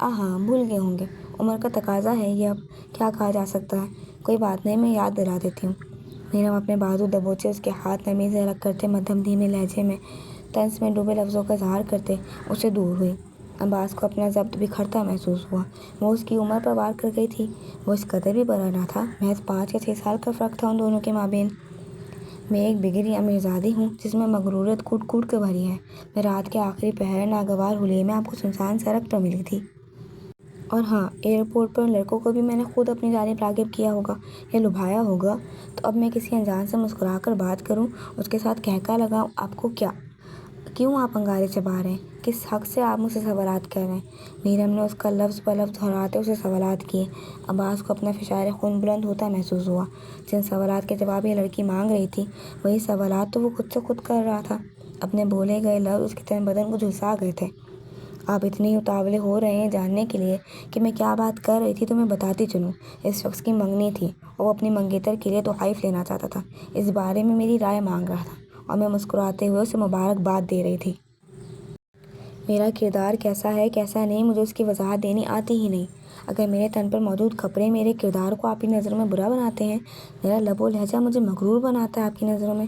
ہاں، بھول گئے ہوں گے، عمر کا تقاضا ہے یہ، اب کیا کہا جا سکتا ہے۔ کوئی بات نہیں، میں یاد دلا دیتی ہوں۔ میرم اپنے بازو دبوچے اس کے ہاتھ نرمی سے الگ کرتے مدھم دھیمے لہجے میں طنز میں ڈوبے لفظوں کا اظہار کرتے اس سے دور ہوئی۔ عباس کو اپنا ضبط بکھرتا محسوس ہوا۔ وہ اس کی عمر پر وار کر گئی تھی، وہ اس قدر بھی بڑا نہ تھا، محض 5 یا 6 سال کا فرق تھا ان دونوں کے مابین۔ میں ایک بگڑی امیرزادی ہوں جس میں مغروریت کوٹ کوٹ کے بھری ہے۔ میں رات کے آخری پہر ناگوار حلیے میں آپ کو سنسان سڑک پر ملی تھی۔ اور ہاں، ایئرپورٹ پر ان لڑکوں کو بھی میں نے خود اپنی جانب راغب کیا ہوگا یا لبھایا ہوگا، تو اب میں کسی انجان سے مسکرا کر بات کروں، اس کے ساتھ قہقہہ لگاؤں، آپ کو کیا؟ کیوں آپ انگارے چبا رہے ہیں؟ کس حق سے آپ مجھ سے سوالات کر رہے ہیں؟ میرم نے اس کا لفظ بہ لفظ دہراتے اسے سوالات کیے۔ عباس کو اپنا فشار خون بلند ہوتا محسوس ہوا۔ جن سوالات کے جواب یہ لڑکی مانگ رہی تھی، وہی سوالات تو وہ خود سے خود کر رہا تھا۔ اپنے بولے گئے لفظ اس کے تن بدن کو جھلسا گئے تھے۔ آپ اتنی اتاولے ہو رہے ہیں جاننے کے لیے کہ میں کیا بات کر رہی تھی تو میں بتاتی چلوں۔ اس شخص کی منگنی تھی اور وہ اپنی منگیتر کے لیے تحائف لینا چاہتا تھا، اس بارے میں میری رائے مانگ رہا تھا، اور میں مسکراتے ہوئے اسے مبارکباد دے رہی تھی۔ میرا کردار کیسا ہے کیسا نہیں مجھے اس کی وضاحت دینی آتی ہی نہیں۔ اگر میرے تن پر موجود کپڑے میرے کردار کو آپ کی نظروں میں برا بناتے ہیں، میرا لب و لہجہ مجھے مغرور بناتا ہے آپ کی نظروں میں،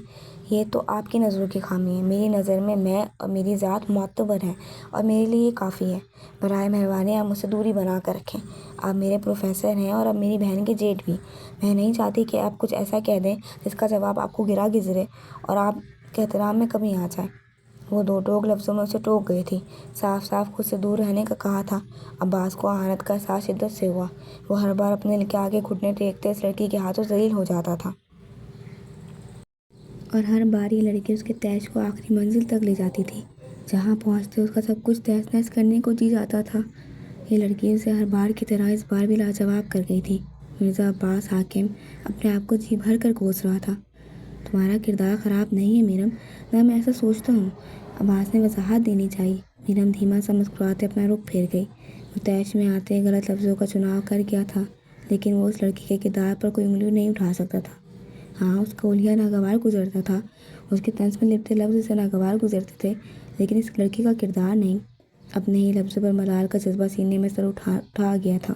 یہ تو آپ کی نظروں کی خامی ہے۔ میری نظر میں اور میری ذات معتبر ہے اور میرے لیے یہ کافی ہے۔ برائے مہربانی آپ مجھ سے دوری بنا کر رکھیں۔ آپ میرے پروفیسر ہیں اور اب میری بہن کے جیٹ بھی۔ میں نہیں چاہتی کہ آپ کچھ ایسا کہہ دیں جس کا جواب آپ کو گرا گزرے اور آپ کے احترام میں کمی آ جائے۔ وہ دو ٹوک لفظوں میں اسے ٹوک گئی تھی۔ صاف صاف خود سے دور رہنے کا کہا تھا۔ عباس کو اہانت کا احساس شدت سے ہوا۔ وہ ہر بار اپنے دل کے آگے گھٹنے ٹیکتے اس لڑکی کے ہاتھوں ذلیل ہو جاتا تھا، اور ہر بار یہ لڑکی اس کے تیش کو آخری منزل تک لے جاتی تھی، جہاں پہنچتے اس کا سب کچھ تہس نہس کرنے کو جی جاتا تھا۔ یہ لڑکی اسے ہر بار کی طرح اس بار بھی لاجواب کر گئی تھی۔ مرزا عباس حاکم اپنے آپ کو جی بھر کر کوس رہا تھا۔ تمہارا کردار خراب نہیں ہے میرم، نہ میں ایسا سوچتا ہوں، عباس نے وضاحت دینی چاہی۔ میرم دھیما سا مسکراتے اپنا رخ پھیر گئی۔ وہ طیش میں آتے غلط لفظوں کا چناؤ کر گیا تھا، لیکن وہ اس لڑکی کے کردار پر کوئی انگلی نہیں اٹھا سکتا تھا۔ ہاں، اس کا حلیہ ناگوار گزرتا تھا، اس کے طنز میں لپٹے لفظ اسے ناگوار گزرتے تھے، لیکن اس لڑکی کا کردار نہیں۔ اپنے ہی لفظوں پر ملال کا جذبہ سینے میں سر اٹھا گیا تھا۔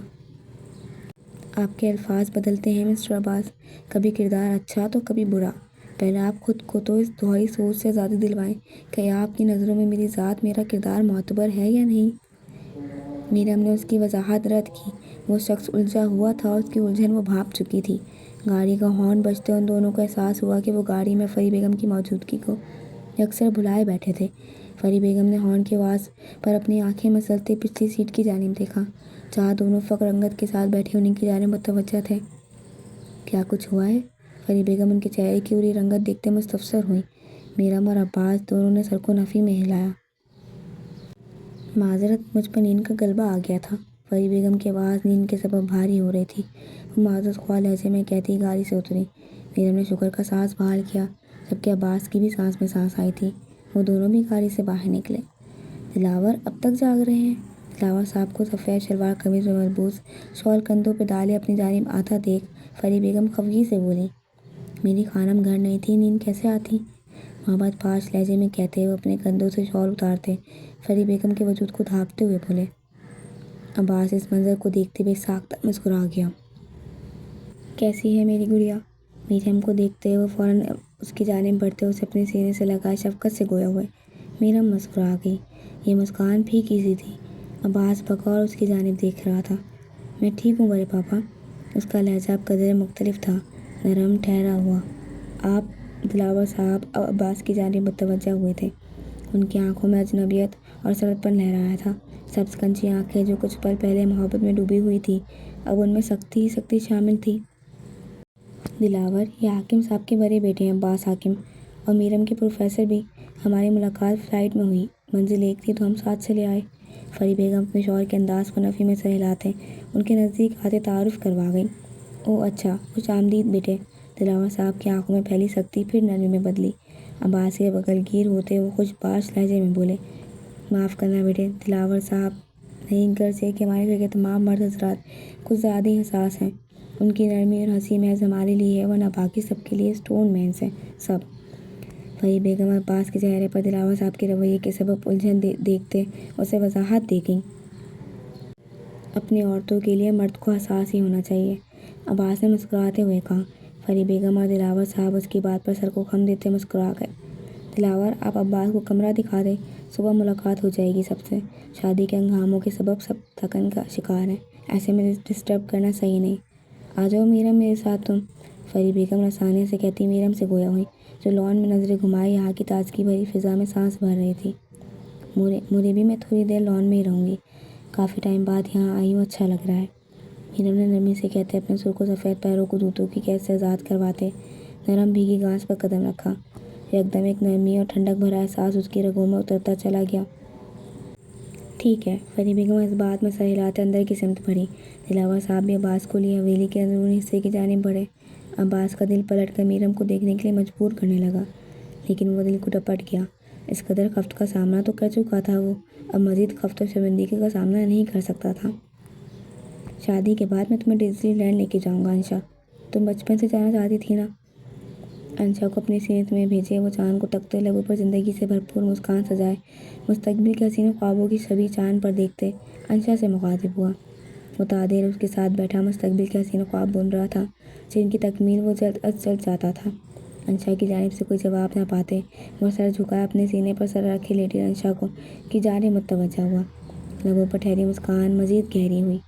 آپ کے الفاظ بدلتے ہیں مسٹر عباس، کبھی کردار اچھا تو کبھی برا۔ پہلے آپ خود کو تو اس دوہری سوچ سے آزادی دلوائیں کہ آپ کی نظروں میں میری ذات میرا کردار معتبر ہے یا نہیں۔ میرم نے اس کی وضاحت رد کی۔ وہ شخص الجھا ہوا تھا، اس کی الجھن وہ بھانپ چکی تھی۔ گاڑی کا ہارن بجتے ان دونوں کو احساس ہوا کہ وہ گاڑی میں پری بیگم کی موجودگی کو یکسر بھلائے بیٹھے تھے۔ پری بیگم نے ہارن کی آواز پر اپنی آنکھیں مسلتے پچھلی سیٹ کی جانب دیکھا۔ جہاں دونوں فخر رنگت کے ساتھ بیٹھے ان کی جانب متوجہ تھے۔ کیا کچھ ہوا ہے؟ پری بیگم ان کے چہرے کی بری رنگت دیکھتے مستفسر ہوئی۔ میرم اور عباس دونوں نے سر کو نفی میں ہلایا۔ معذرت، مجھ پر نیند کا غلبہ آ گیا تھا۔ پری بیگم کی آواز نیند کے سبب بھاری ہو رہی تھی۔ وہ معذرت خواہ لہجے میں کہتی گاڑی سے اتری۔ میرم نے شکر کا سانس بحال کیا، جبکہ عباس کی بھی سانس میں سانس آئی تھی۔ وہ دونوں بھی گاڑی سے باہر نکلے۔ دلاور اب تک جاگ رہے ہیں؟ دلاور صاحب کو سفید شلوار قمیض میں ملبوس، شال کندھوں پہ ڈالے اپنی جانب آتا دیکھ پری بیگم خفگی سے بولی، میری خانم گھر نہیں تھی، نیند کیسے آتی؟ محبت پاش لہجے میں کہتے ہوئے اپنے کندھوں سے شال اتارتے پری بیگم کے وجود کو ڈھانپتے ہوئے بولے۔ عباس اس منظر کو دیکھتے ہوئے ساختہ مسکرا گیا۔ کیسی ہے میری گڑیا؟ میرم کو دیکھتے ہوئے فوراً اس کی جانب بڑھتے اسے اپنے سینے سے لگائے شفقت سے گویا ہوئے۔ میرم مسکرا گئی۔ یہ مسکان پھیکی سی تھی۔ عباس بغور اس کی جانب دیکھ رہا تھا۔ میں ٹھیک ہوں بڑے پاپا۔ اس کا لہجہ اب قدرے مختلف تھا، نرم، ٹھہرا ہوا۔ آپ؟ دلاور صاحب اب عباس کی جانب متوجہ ہوئے تھے۔ ان کی آنکھوں میں اجنبیت اور سرد پن لہرایا تھا۔ سبز کنچی آنکھیں جو کچھ پل پہلے محبت میں ڈوبی ہوئی تھی، اب ان میں سختی ہی سختی شامل تھی۔ دلاور، یہ حاکم صاحب کے بڑے بیٹے ہیں عباس حاکم، اور میرم کے پروفیسر بھی۔ ہماری ملاقات فلائٹ میں ہوئی، منزل ایک تھی تو ہم ساتھ چلے آئے۔ پری بیگم اپنے شوہر کے انداز کو نفی میں سر ہلاتے ان کے نزدیک آتے تعارف کروا گئیں۔ اوہ اچھا، خوش آمدید بیٹے۔ دلاور صاحب کی آنکھوں میں پہلی سختی پھر نرمی میں بدلی۔ عباس کے بغل گیر ہوتے وہ خوش باش لہجے میں بولے، معاف کرنا بیٹے۔ دلاور صاحب، نہیں، غرض یہ کہ ہمارے گھر کے تمام مرد حضرات کچھ زیادہ ہی حساس ہیں۔ ان کی نرمی اور ہنسی محض ہمارے لیے ہے، ورنہ باقی سب کے لیے سٹون مینس ہیں، سب۔ پری بیگم اور عباس کے چہرے پر دلاور صاحب کے رویے کے سبب الجھن دیکھتے اسے وضاحت دے گئیں۔ اپنی عورتوں کے لیے مرد کو حساس ہی ہونا چاہیے، عباس نے مسکراتے ہوئے کہا۔ پری بیگم اور دلاور صاحب اس کی بات پر سر کو خم دیتے مسکرا گئے۔ دلاور، آپ عباس کو کمرہ دکھا دیں، صبح ملاقات ہو جائے گی سب سے۔ شادی کے ہنگاموں کے سبب سب تھکن کا شکار ہیں، ایسے میں ڈسٹرب کرنا صحیح نہیں۔ آ جاؤ میرم میرے ساتھ تم۔ پری بیگم رسانے سے کہتی میرم سے گویا ہوئی، جو لان میں نظریں گھمائے یہاں کی تازگی بھری فضا میں سانس بھر رہی تھی۔ مجھے بھی، میں تھوڑی دیر لان میں ہی رہوں گی، کافی ٹائم بعد یہاں آئی ہوں، اچھا لگ رہا ہے۔ میرم نے نرمی سے کہتے اپنے سرخ و سفید پیروں کو جوتوں کی قید سے آزاد کرواتے نرم بھیگی گھاس پر قدم رکھا۔ یکدم ایک نرمی اور ٹھنڈک بھرا احساس اس کی رگوں میں اترتا چلا گیا۔ ٹھیک ہے، پری بیگم اس بات میں سر ہلاتے اندر کی سمت بڑھی۔ دلاور صاحب بھی عباس کو لیے حویلی کے اندرونی حصے کی جانب بڑھے۔ عباس کا دل پلٹ کر میرم کو دیکھنے کے لیے مجبور کرنے لگا، لیکن وہ دل کو ڈپٹ گیا۔ اس قدر خفت کا سامنا تو کر چکا تھا وہ، اب مزید خفت و شرمندگی کا سامنا نہیں کر سکتا تھا۔ شادی کے بعد میں تمہیں ڈزنی لینڈ لے کے جاؤں گا انشا، تم بچپن سے جانا چاہتی تھی نا۔ انشا کو اپنی سینے میں بھیجے وہ چاند کو تکتے لبوں پر زندگی سے بھرپور مسکان سجائے مستقبل کے حسین خوابوں کی چھبی چاند پر دیکھتے انشا سے مخاطب ہوا۔ متعادل اس کے ساتھ بیٹھا مستقبل کے حسین خواب بن رہا تھا، جن کی تکمیل وہ جلد از جلد چاہتا تھا۔ انشا کی جانب سے کوئی جواب نہ پاتے وہ سر جھکائے اپنے سینے پر سر رکھے لیٹی انشا کی جانب متوجہ ہوا۔ لبوں پر ٹھہری مسکان مزید گہری ہوئی،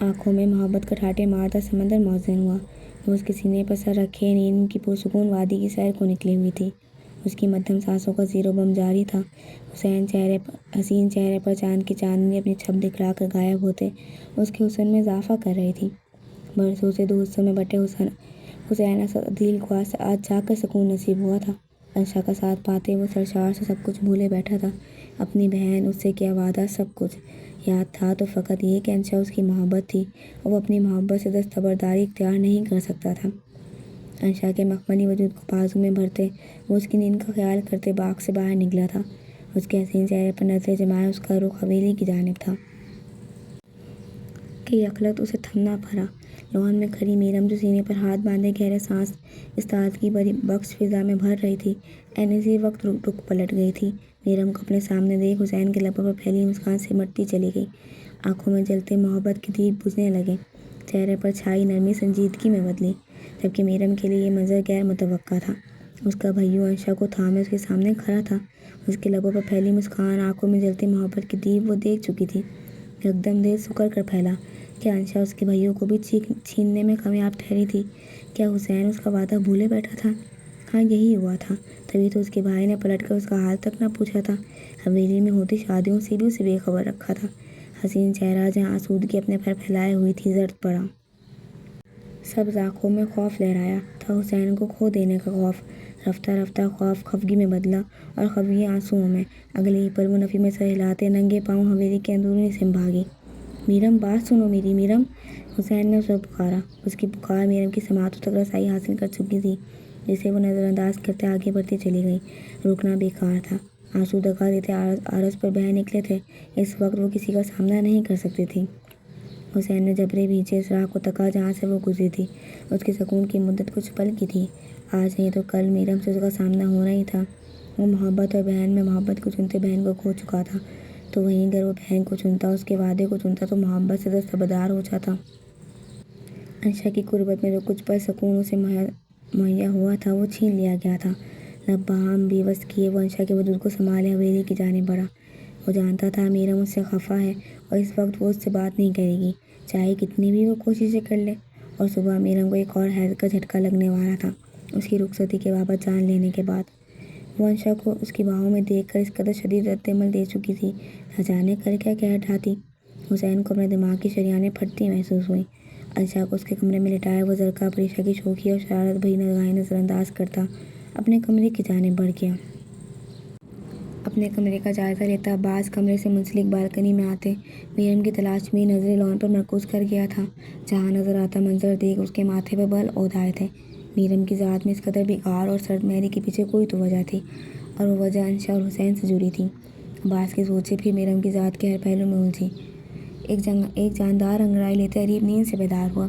آنکھوں میں محبت کا ٹھاٹھے مارتا سمندر موزوں ہوا۔ وہ اس کے سینے پر سر رکھے نیند کی پرسکون وادی کی سیر کو نکلی ہوئی تھی۔ اس کی مدھم سانسوں کا زیر و بم جاری تھا۔ حسین چہرے پر چاند کی چاندنی اپنی چھب دکھلا کر غائب ہوتے اس کے حسن میں اضافہ کر رہی تھی۔ برسوں سے دو حصوں میں بٹے حسین عدیل کو آج جا کر سکون نصیب ہوا تھا۔ انشا کا ساتھ پاتے وہ سرشار سے سب کچھ بھولے بیٹھا تھا، اپنی بہن، اس سے کیا وعدہ، سب کچھ یاد تھا تو فقط یہ کہ انشا اس کی محبت تھی اور وہ اپنی محبت سے دستبرداری اختیار نہیں کر سکتا تھا۔ انشا کے مخملی وجود کو بازو میں بھرتے وہ اس کی نیند کا خیال کرتے باغ سے باہر نکلا تھا۔ اس کے حسین چہرے پر نظریں جمائے اس کا رخ حویلی کی جانب تھا کہ یکلخت اسے تھمنا پڑا۔ لان میں کھڑی میرم جو سینے پر ہاتھ باندھے گہرے سانس اس تازگی بھری بخش فضا میں بھر رہی تھی، عین اسی وقت رک پلٹ گئی تھی۔ میرم کو اپنے سامنے دیکھ حسین کے لبوں پر پھیلی مسکان سمٹتی چلی گئی، آنکھوں میں جلتے محبت کے دیپ بجھنے لگے، چہرے پر چھائی نرمی سنجیدگی میں بدلی، جبکہ میرم کے لیے یہ منظر غیر متوقع تھا۔ اس کا بھائیو انشا کو تھامے اس کے سامنے کھڑا تھا، اس کے لبوں پر پھیلی مسکان، آنکھوں میں جلتے محبت کے دیپ وہ دیکھ چکی تھی۔ یکدم دل سکڑ کر پھیلا۔ کیا انشا اس کے بھائیوں کو بھی چھیننے میں کامیاب ٹھہری تھی؟ کیا حسین اس کا وعدہ بھولے بیٹھا تھا؟ ہاں، یہی ہوا تھا، تبھی تو اس کے بھائی نے پلٹ کر اس کا حال تک نہ پوچھا تھا، حویلی میں ہوتی شادیوں سے بھی اسے بے خبر رکھا تھا۔ حسین چہرہ جہاں آسودگی اپنے پر پھیلائے ہوئی تھی زرد پڑا۔ سب آنکھوں میں خوف لہرایا تھا، حسین کو کھو دینے کا خوف۔ رفتہ رفتہ خوف خفگی میں بدلا اور خفگی آنسوؤں میں۔ اگلے ہی پل وہ نفی میں سر ہلاتے ننگے پاؤں حویلی کے اندرونی سمت بھاگی۔ میرم، بات سنو میری میرم، حسین نے اسے پکارا۔ اس کی پکار میرم کی سماعتوں تک رسائی حاصل کر چکی تھی، جسے وہ نظر انداز کرتے آگے بڑھتی چلی گئی۔ رکنا بیکار تھا، آنسو دگا دیتے عارض پر بہہ نکلے تھے۔ اس وقت وہ کسی کا سامنا نہیں کر سکتی تھی۔ حسین نے جبرے بھیجے اس راہ کو تکا جہاں سے وہ گزری تھی۔ اس کے سکون کی مدت کچھ پل کی تھی، آج نہیں تو کل میرم سے اس کا سامنا ہونا ہی تھا۔ وہ محبت اور بہن میں محبت کو چنتے بہن کو کھو چکا تھا، تو وہیں اگر وہ بہن کو چنتا، اس کے وعدے کو چنتا، تو محبت سے دستبردار ہو جاتا۔ انشا کی قربت میں جو کچھ پل سکون اسے مہیا ہوا تھا وہ چھین لیا گیا تھا۔ لب بہم بیوس کیے وہ انشا کے وجود کو سنبھالے حویلی کی جانب بڑھا۔ وہ جانتا تھا میرم اس سے خفا ہے اور اس وقت وہ اس سے بات نہیں کرے گی، چاہے کتنی بھی وہ کوششیں کر لے۔ اور صبح میرم کو ایک اور حیرت کا جھٹکا لگنے والا تھا، اس کی رخصتی کے بابت جان لینے کے بعد۔ وہ انشا کو اس کی باہوں میں دیکھ کر اس قدر شدید رد عمل دے چکی تھی، نہ جانے کل کیا کہہ ڈھاتی۔ حسین کو اپنے دماغ کی شریانیں پھٹتی محسوس ہوئیں۔ انشا کو اس کے کمرے میں لٹائے وہ زرکا پریشا کی شوخی اور شرارت بھری نگاہیں نظر انداز کرتا اپنے کمرے کی جانب بڑھ گیا۔ اپنے کمرے کا جائزہ لیتا عباس کمرے سے منسلک بالکنی میں آتے میرم کی تلاش میں نظریں لان پر مرکوز کر گیا تھا۔ جہاں نظر آتا منظر دیکھ اس کے ماتھے پر بال اودھ آئے تھے۔ میرم کی ذات میں اس قدر بگاڑ اور سرد مہری کے پیچھے کوئی تو وجہ تھی، اور وہ وجہ انشا اور حسین سے جڑی تھی۔ عباس کی سوچیں پھر میرم کی ذات کے ہر پہلو میں الجھی۔ ایک جاندار انگڑائی لیتے عریب نیند سے بیدار ہوا۔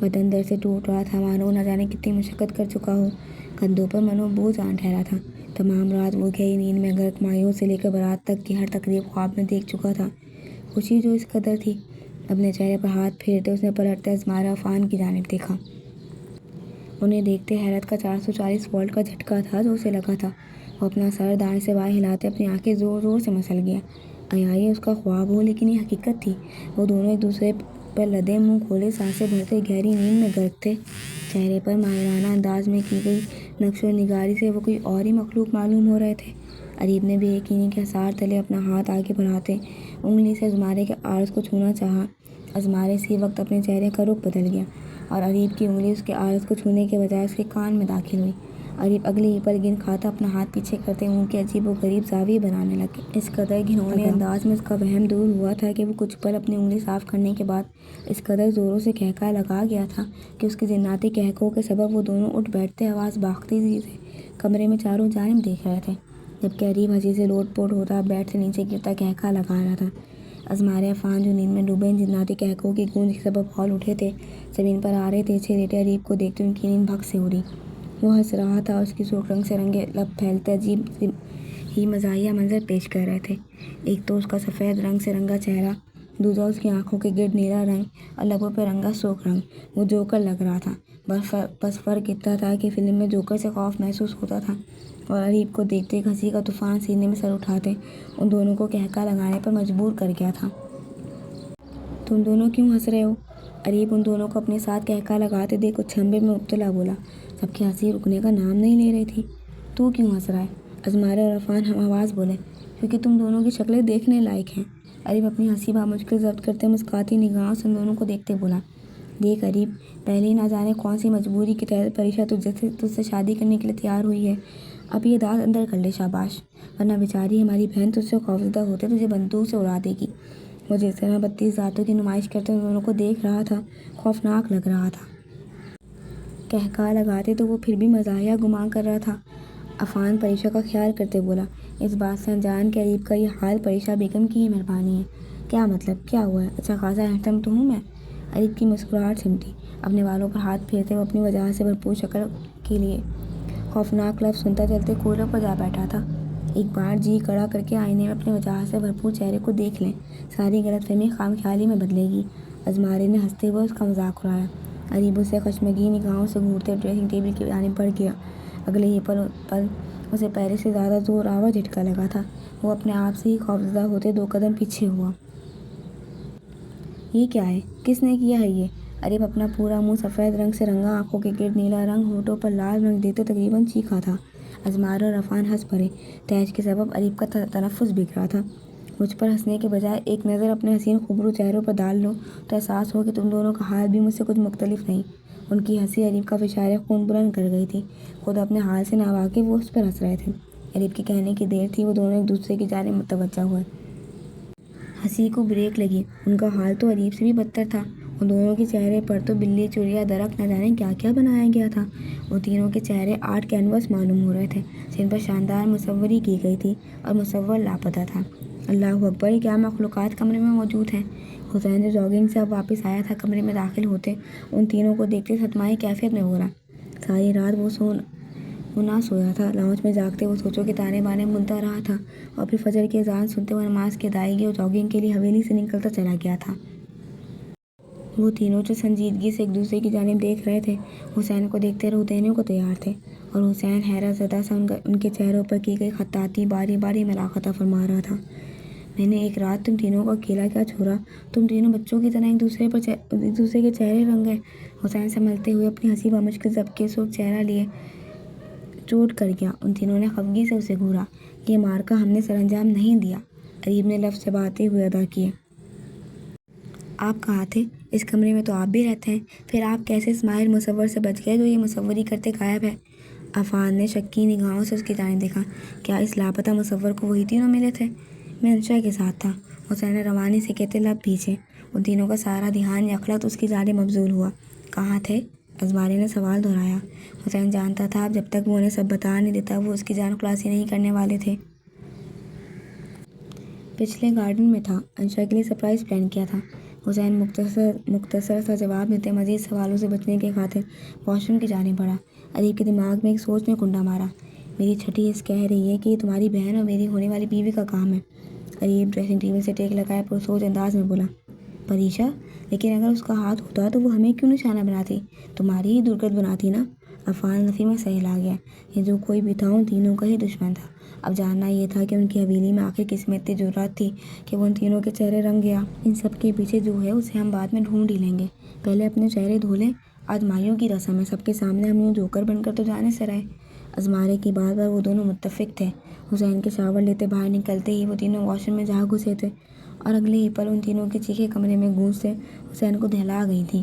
بدن درد سے ٹوٹ رہا تھا، مانو نہ جانے کتنی مشقت کر چکا ہو۔ کندھوں پر منو بوجھ آن ٹھہرا تھا۔ تمام رات وہ گہری نیند میں غرق، مایوں سے لے کر برات تک کی ہر تقریب خواب میں دیکھ چکا تھا۔ خوشی جو اس قدر تھی، اپنے چہرے پر ہاتھ پھیرتے اس نے پلٹتے ازمارہ عفان کی جانب دیکھا۔ انہیں دیکھتے حیرت کا 440 وولٹ کا جھٹکا تھا جو اسے لگا تھا۔ وہ اپنا سر دائیں سے بائیں ہلاتے اپنی آنکھیں زور زور سے مسل گیا۔ یہ اس کا خواب ہو لیکن یہ حقیقت تھی۔ وہ دونوں ایک دوسرے پر لدے منہ کھولے سانسیں بھرتے گہری نیند میں غرق تھے۔ چہرے پر ماہرانہ انداز میں کی گئی نقش و نگاری سے وہ کوئی اور ہی مخلوق معلوم ہو رہے تھے۔ عریب نے بے یقینی کے حصار تلے اپنا ہاتھ آگے بڑھاتے انگلی سے ازمارے کے عارض کو چھونا چاہا۔ ازمارے اسی وقت اپنے چہرے کا رخ بدل گیا اور عریب کی انگلی اس کے عارض کو چھونے کے بجائے اس کے کان میں داخل ہوئی۔ عریب اگلے ہی پل گن کھاتا اپنا ہاتھ پیچھے کرتے اونٹ کے عجیب و غریب زاویے بنانے لگے۔ اس قدر گھنونے انداز میں اس کا وہم دور ہوا تھا کہ وہ کچھ پل اپنی انگلی صاف کرنے کے بعد اس قدر زوروں سے کہکہا لگا گیا تھا کہ اس کے جناتی کہکہوں کے سبب وہ دونوں اٹھ بیٹھتے آواز باختگی سے کمرے میں چاروں جانب دیکھ رہے تھے، جبکہ عریب ہنسی سے لوٹ پوٹ ہوتا بیڈ سے نیچے گرتا کہکہا لگا رہا تھا۔ ازمارے عفان جو نیند میں ڈوبے ان جناتی کہکہوں کی گونج کے سبب کھول اٹھے تھے، زمین پر آڑے تیچھے لیٹے عریب کو دیکھتے ان کی نیند بھگ سے اڑی۔ وہ ہنس رہا تھا اور اس کی سرخ رنگ سے رنگے لب پھیلتے عجیب ہی مزاحیہ منظر پیش کر رہے تھے۔ ایک تو اس کا سفید رنگ سے رنگا چہرہ، دوسرا اس کی آنکھوں کے گرد نیلا رنگ اور لبوں پہ رنگا سرخ رنگ۔ وہ جوکر لگ رہا تھا، بس فرق اتنا تھا کہ فلم میں جوکر سے خوف محسوس ہوتا تھا، اور عریب کو دیکھتے ایک ہنسی کا طوفان سینے میں سر اٹھاتے ان دونوں کو کہکہا لگانے پر مجبور کر گیا تھا۔ تم دونوں کیوں ہنس رہے ہو؟ عریب ان دونوں کو اپنے ساتھ کہکہا لگاتے دیکھ اچھمبے میں مبتلا بولا، جبکہ ہنسی رکنے کا نام نہیں لے رہی تھی۔ تو کیوں ہنس رہا ہے؟ ازمارے اور عفان ہم آواز بولے۔ کیونکہ تم دونوں کی شکلیں دیکھنے لائق ہیں۔ عریب اپنی ہنسی بامشکل ضبط کرتے مسکاتی نگاہوں سے ان دونوں کو دیکھتے بولا، دیکھ عریب، پہلے ہی نہ جانے کون سی مجبوری کے تحت پریشا تجھ سے شادی کرنے کے لیے تیار ہوئی ہے۔ اب یہ داغ اندر کر لے شاباش، ورنہ بیچاری ہماری بہن تجھ سے خوفزدہ ہوتے تجھے بندوق سے اڑا دے گی۔ وہ جس طرح 32 ذاتوں کی نمائش کرتے ان دونوں کو دیکھ رہا تھا، خوفناک لگ رہا تھا۔ کہکہا لگاتے تو وہ پھر بھی مزاحیہ گمان کر رہا تھا۔ عفان پریشا کا خیال کرتے بولا، اس بات سے انجان کہ عریب کا یہ حال پریشا بیگم کی ہی مہربانی ہے۔ کیا مطلب؟ کیا ہوا ہے؟ اچھا خاصا ہینڈسم تو ہوں میں؟ عریب کی مسکراہٹ سمٹی، اپنے بالوں پر ہاتھ پھیرتے وہ اپنی وجہ سے بھرپور شکل کے لیے خوفناک لفظ سنتا چلتے کولر پر جا بیٹھا تھا۔ ایک بار جی کڑا کر کے آئینے میں اپنے وجہ سے بھرپور چہرے کو دیکھ لیں، ساری غلط فہمی خام خیالی میں بدلے گی۔ ازمارے نے ہنستے ہوئے اس کا مذاق اڑایا۔ عریب اسے خشمگین نگاہوں سے گھورتے ڈریسنگ ٹیبل کی جانب بڑھ گیا۔ اگلے ہی پل اسے پہلے سے زیادہ زور آور جھٹکا لگا تھا۔ وہ اپنے آپ سے ہی خوفزدہ ہوتے 2 قدم پیچھے ہوا۔ یہ کیا ہے؟ کس نے کیا ہے یہ؟ عریب اپنا پورا منہ سفید رنگ سے رنگا، آنکھوں کے گرد نیلا رنگ، ہونٹوں پر لال رنگ دیتے تقریباً چیخا تھا۔ ازمارے اور عفان ہنس پڑے۔ تیش کے سبب عریب کا تنفس بگڑا تھا۔ مجھ پر ہنسنے کے بجائے ایک نظر اپنے حسین خوبرو چہروں پر ڈال لو تو احساس ہو کہ تم دونوں کا حال بھی مجھ سے کچھ مختلف نہیں۔ ان کی ہنسی اریب کا فشار خون بلند کر گئی تھی۔ خود اپنے حال سے ناواقف وہ اس پر ہنس رہے تھے۔ اریب کے کہنے کی دیر تھی، وہ دونوں ایک دوسرے کی جانب متوجہ ہوئے۔ ہنسی کو بریک لگی۔ ان کا حال تو اریب سے بھی بدتر تھا۔ ان دونوں کے چہرے پر تو بلی، چڑیا، درخت، نہ جانے کیا کیا بنایا گیا تھا۔ وہ تینوں کے چہرے آرٹ کینوس معلوم ہو رہے تھے، جن پر شاندار مصوری کی گئی تھی اور مصور لاپتہ تھا۔ اللہ اکبر، یہ کیا مخلوقات کمرے میں موجود ہیں! حسین جو جاگنگ سے اب واپس آیا تھا، کمرے میں داخل ہوتے ان تینوں کو دیکھتے صدمائی کیفیت میں ہو رہا۔ ساری رات وہ نہ سویا تھا۔ لاؤنج میں جاگتے وہ سوچوں کے تانے بانے بنتا رہا تھا، اور پھر فجر کی اذان سنتے وہ نماز کی ادائیگی اور جاگنگ کے لیے حویلی سے نکلتا چلا گیا تھا۔ وہ تینوں جو سنجیدگی سے ایک دوسرے کی جانب دیکھ رہے تھے، حسین کو دیکھتے روح دینے کو تیار تھے، اور حسین حیرت زدہ سا ان کے چہروں پر کی گئی خطاطی باری باری ملاحظہ فرما رہا تھا۔ میں نے ایک رات تم تینوں کو اکیلا کیا چھوڑا؟ تم تینوں بچوں کی طرح ایک دوسرے کے چہرے رنگ گئے۔ حسین سنبھلتے ہوئے اپنی ہنسی پر مشکل ضبط کے سرخ چہرہ لیے چوٹ کر گیا۔ ان تینوں نے خفگی سے اسے گھورا۔ یہ معرکہ ہم نے سر انجام نہیں دیا، اریب نے لفظ چباتے ہوئے ادا کیے۔ آپ کہاں تھے؟ اس کمرے میں تو آپ بھی رہتے ہیں، پھر آپ کیسے اس ماہر مصور سے بچ گئے جو یہ مصوری کرتے غائب ہے؟ عفان نے شکی نگاہوں سے اس کی جانب دیکھا۔ کیا اس لاپتہ مصور کو وہی تینوں ملے تھے؟ میں انشا کے ساتھ تھا، حسین نے روانی سے کہتے لب بھیجے۔ ان تینوں کا سارا دھیان یکلخت اس کی جانب مبذول ہوا۔ کہاں تھے؟ ازماری نے سوال دہرایا۔ حسین جانتا تھا اب جب تک وہ انہیں سب بتا نہیں دیتا وہ اس کی جان خلاصی نہیں کرنے والے تھے۔ پچھلے گارڈن میں تھا، انشا کے لیے سرپرائز پلان کیا تھا۔ حسین مختصر سا جواب دیتے مزید سوالوں سے بچنے کے خاطر واش روم کی جانب بڑھا۔ اریب کے دماغ میں ایک سوچ نے کنڈا مارا۔ میری چھٹی حس کہہ رہی ہے کہ یہ تمہاری بہن اور میری ہونے والی بیوی کا کام ہے۔ اریب ڈریسنگ ٹیبل سے ٹیک لگائے پرسوچ انداز میں بولا۔ پریشا، لیکن اگر اس کا ہاتھ ہوتا تو وہ ہمیں کیوں نشانہ بناتی؟ تمہاری ہی درگت بناتی نا؟ عفان نفی میں سہل آ گیا۔ یہ جو کوئی بھی تھا ان تینوں کا ہی دشمن تھا۔ اب جاننا یہ تھا کہ ان کی حویلی میں آخر کس میں اتنی جرأت تھی کہ وہ ان تینوں کے چہرے رنگ گیا۔ ان سب کے پیچھے جو ہے اسے ہم بعد میں ڈھونڈ ہی لیں گے، پہلے اپنے چہرے دھو لیں۔ آج مائیوں کی رسم ہے، سب کے سامنے ہم یوں جوکر بن کر تو جانے سے رہے۔ ازمارے کی بات پر وہ دونوں متفق تھے۔ حسین کے شاور لیتے باہر نکلتے ہی وہ تینوں واش روم میں جا گھسے تھے، اور اگلے ہی پل ان تینوں کی چیخیں کمرے میں گونجتے حسین کو دہلا گئی تھی۔